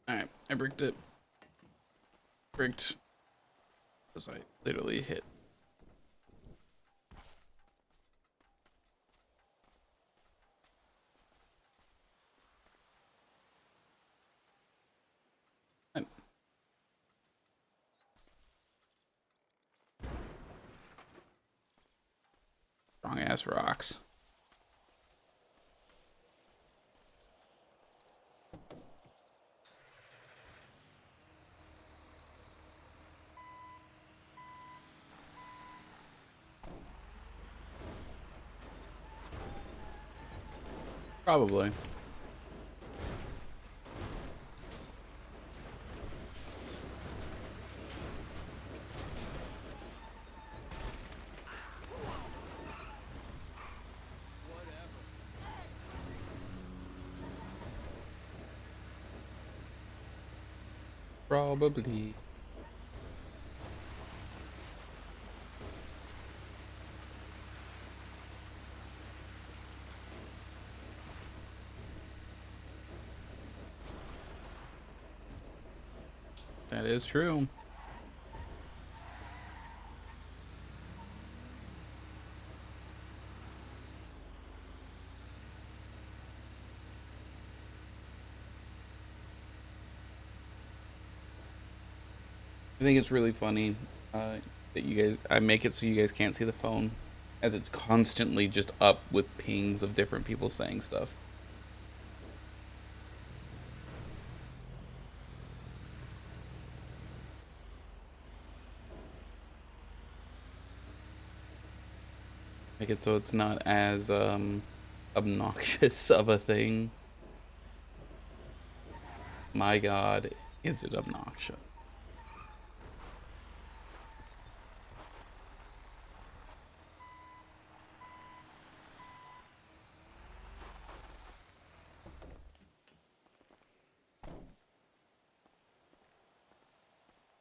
Alright, I bricked it. Bricked. Because I literally hit. Strong ass rocks. Probably. Probably. That is true. I think it's really funny that you guys, I make it so you guys can't see the phone, as it's constantly just up with pings of different people saying stuff. Make it so it's not as obnoxious of a thing. My God, is it obnoxious?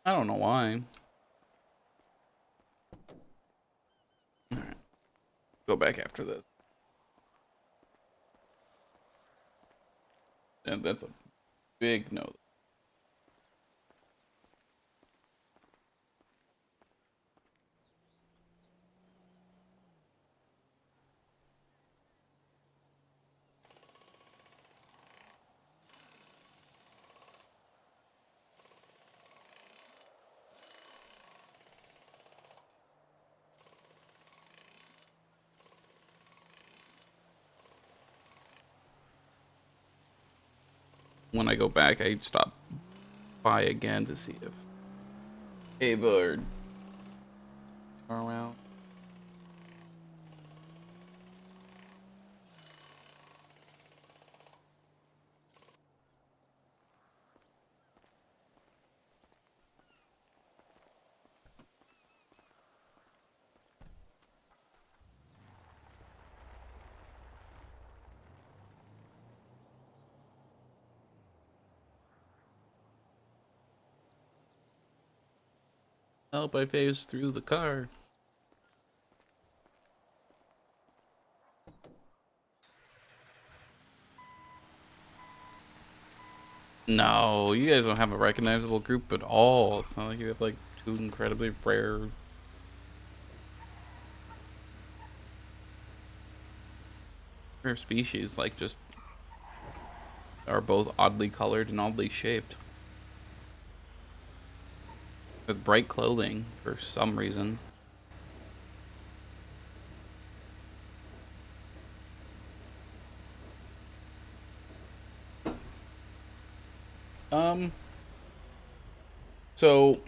I don't know why. All right, go back after this. And that's a big no. when I go back, I stop by again to see if Ava are around. Help, I phased through the car. No, you guys don't have a recognizable group at all. It's not like you have like two incredibly rare species, like just are both oddly colored and oddly shaped. With bright clothing for some reason. So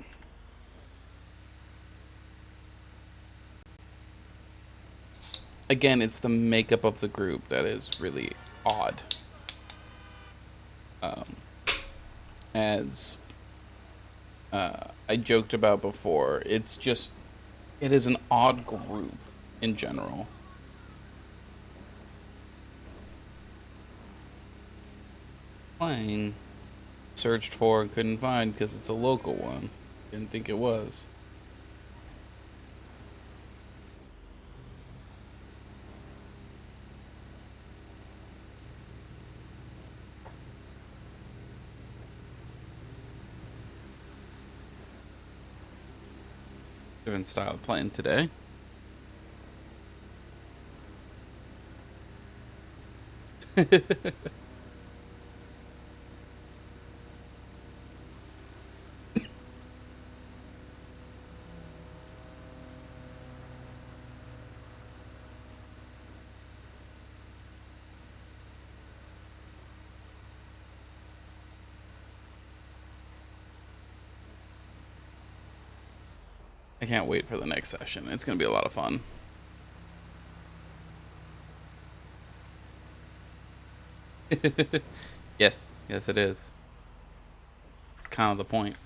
again, it's the makeup of the group that is really odd. As I joked about before, it is an odd group in general. Plane searched for and couldn't find because it's a local one. Didn't think it was. Different style of plane today. I can't wait for the next session. It's going to be a lot of fun. Yes, yes it is. It's kind of the point.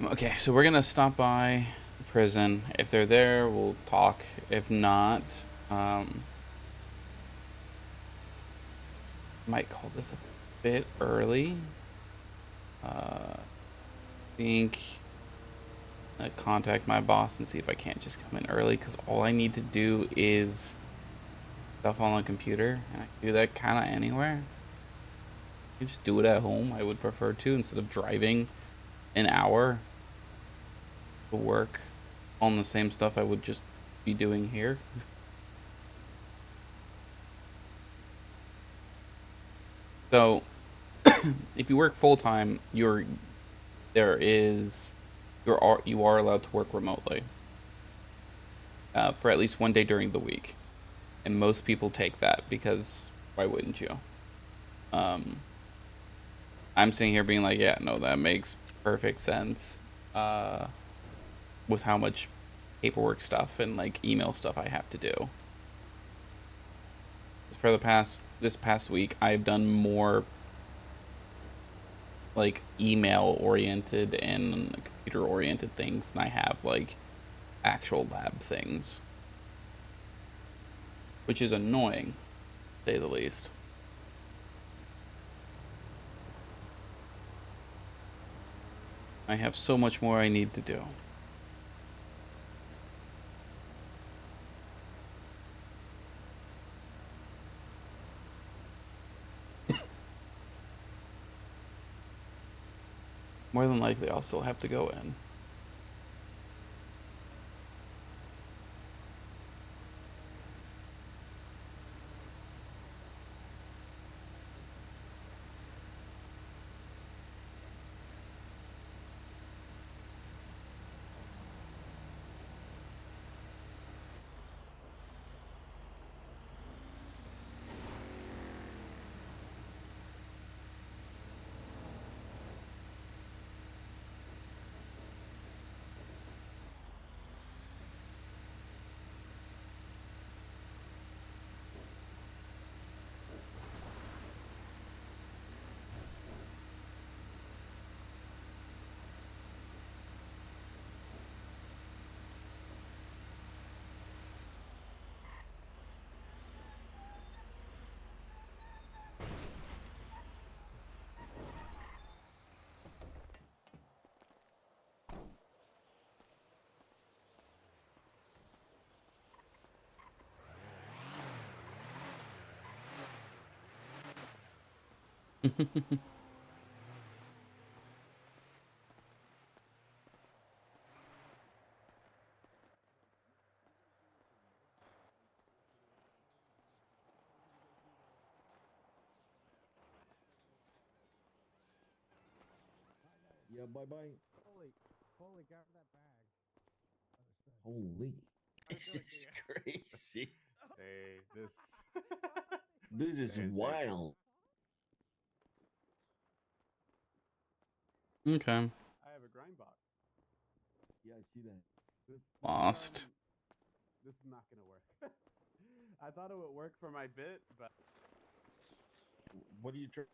Okay, so we're going to stop by the prison. If they're there, we'll talk. If not, might call this a bit early. Think contact my boss and see if I can't just come in early, because all I need to do is stuff on the computer, and I can do that kind of anywhere. You just do it at home. I would prefer to, instead of driving an hour to work on the same stuff I would just be doing here. So if you work full-time, you are allowed to work remotely for at least one day during the week, and most people take that because why wouldn't you? I'm sitting here being like, yeah, no, that makes perfect sense with how much paperwork stuff and like email stuff I have to do. For this past week, I've done more like email oriented and computer oriented things than I have like actual lab things, which is annoying, to say the least. I have so much more I need to do. More than likely, I'll still have to go in. Yeah, bye-bye. Holy, grab that bag. Holy. How to This do it, is Gia? crazy. Hey, this. This is Hey, see. wild. Okay. I have a grind box. Yeah, I see that. This Lost. this is not gonna work. I thought it would work for my bit, but What are you trying?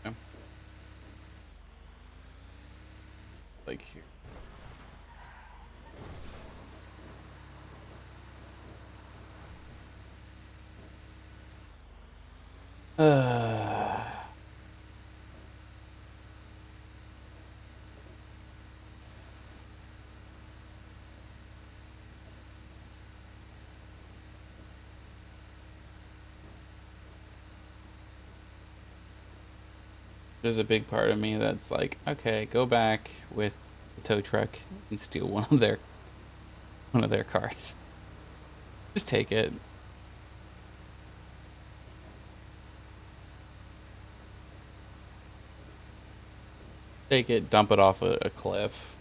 Yeah. Like here. There's a big part of me that's like, okay, go back with the tow truck and steal one of their cars. Just take it. Take it, dump it off a cliff.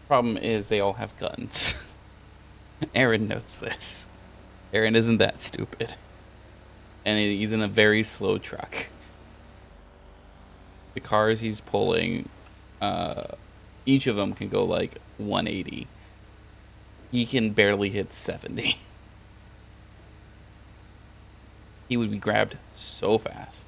Problem is they all have guns. Aaron knows this. Aaron isn't that stupid. And he's in a very slow truck. The cars he's pulling, each of them can go like 180. He can barely hit 70. He would be grabbed so fast.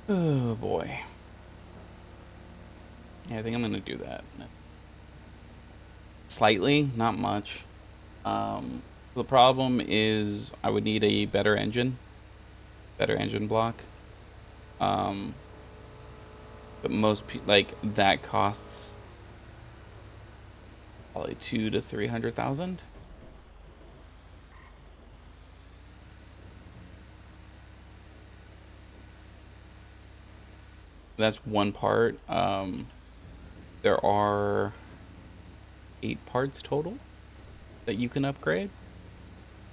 Oh boy. Yeah, I think I'm gonna do that. Slightly, not much. The problem is I would need a better engine block. Um, but like that costs probably 200,000 to 300,000. That's one part. There are 8 parts total that you can upgrade,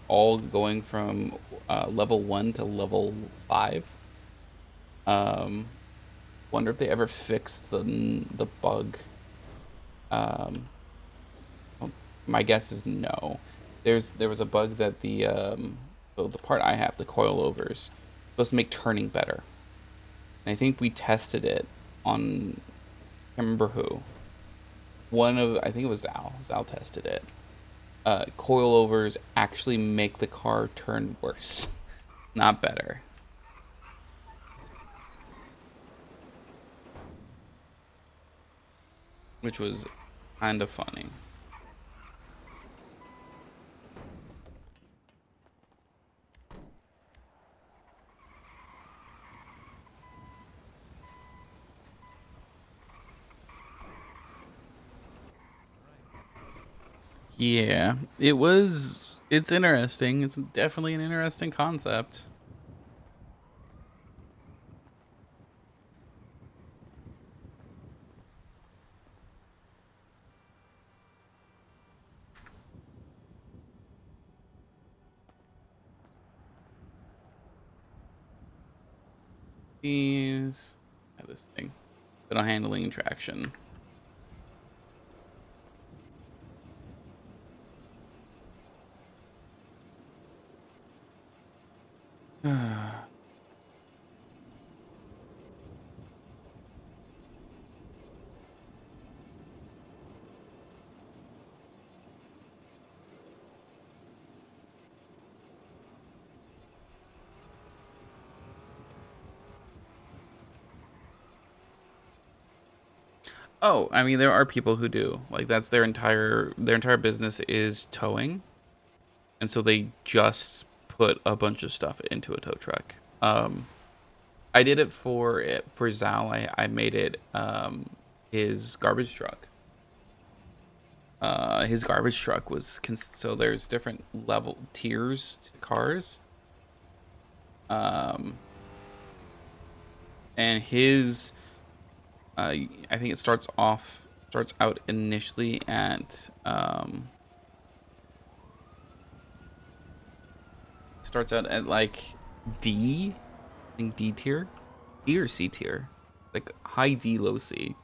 all going from level 1 to level 5. Wonder if they ever fixed the bug. Well, my guess is no. There was a bug that so the part I have, the coilovers, supposed to make turning better. And I think we tested it on, I can't remember who. I think it was Zal. Zal tested it. Coilovers actually make the car turn worse, not better. Which was kind of funny. Yeah, it was It's interesting. It's definitely an interesting concept. These, this thing, pedal handling, traction. Oh, I mean, there are people who do. Like, that's their entire business is towing, and so they just put a bunch of stuff into a tow truck. I did it for Zal. I made it his garbage truck. His garbage truck was so there's different level tiers to cars. And his I think it starts out initially at like D, I think D tier, D or C tier, like high D, low C.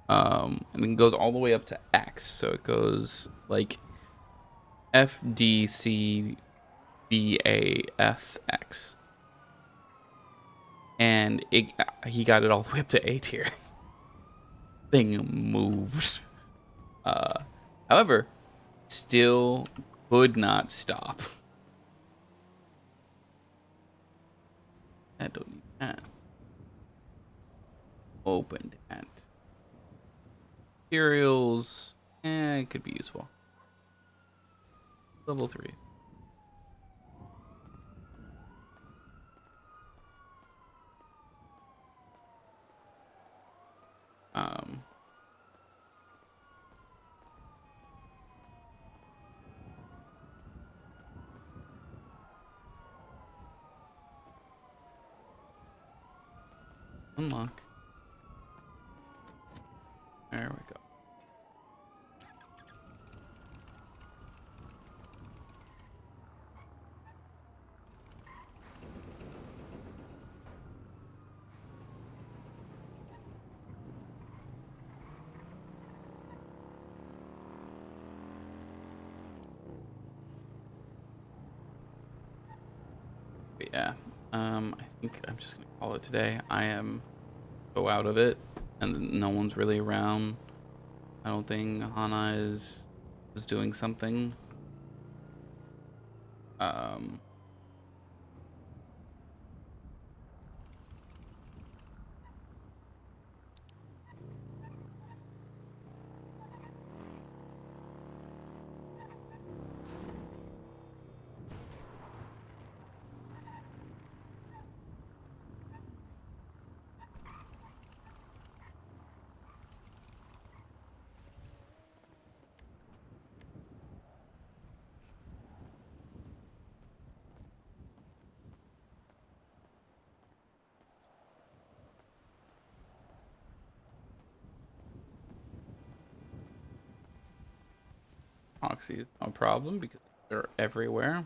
And then goes all the way up to X. So it goes like F, D, C, B, A, S, X. And he got it all the way up to A tier. Thing moved. However, still could not stop. I don't need that. Open that. Materials. It could be useful. Level 3. Um. Unlock. There we go. But yeah. I think I'm just gonna call it today. I am so out of it, and no one's really around. I don't think Hana was doing something. Um. Proxy is no problem because they're everywhere.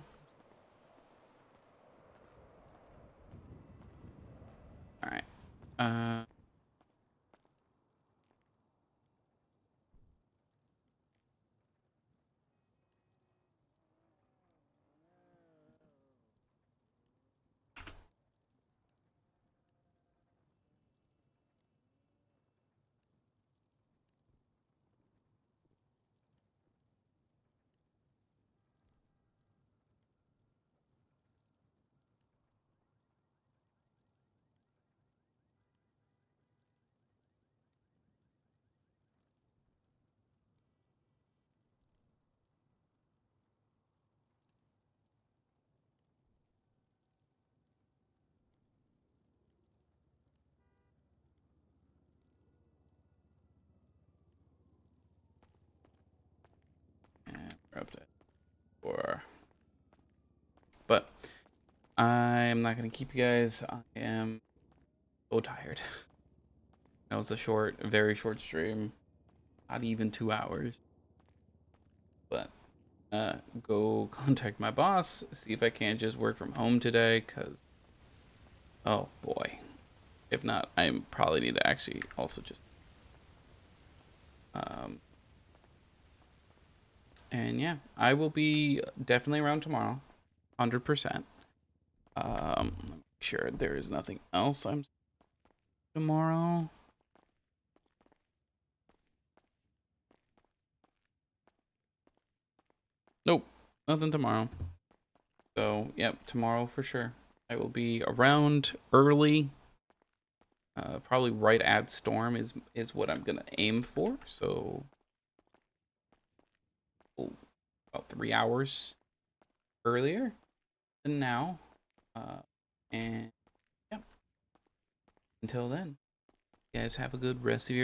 All right. But I'm not gonna keep you guys. I am so tired. That was a short, very short stream. Not even 2 hours. But go contact my boss, see if I can't just work from home today, cause oh boy. If not, I probably need to actually also just and yeah, I will be definitely around tomorrow. 100%. Make sure there is nothing else I'm tomorrow. Nope, nothing tomorrow. So, yep, tomorrow for sure. I will be around early. Probably right at storm is what I'm gonna aim for. So, about 3 hours earlier than now. And yeah, until then, you guys have a good rest of your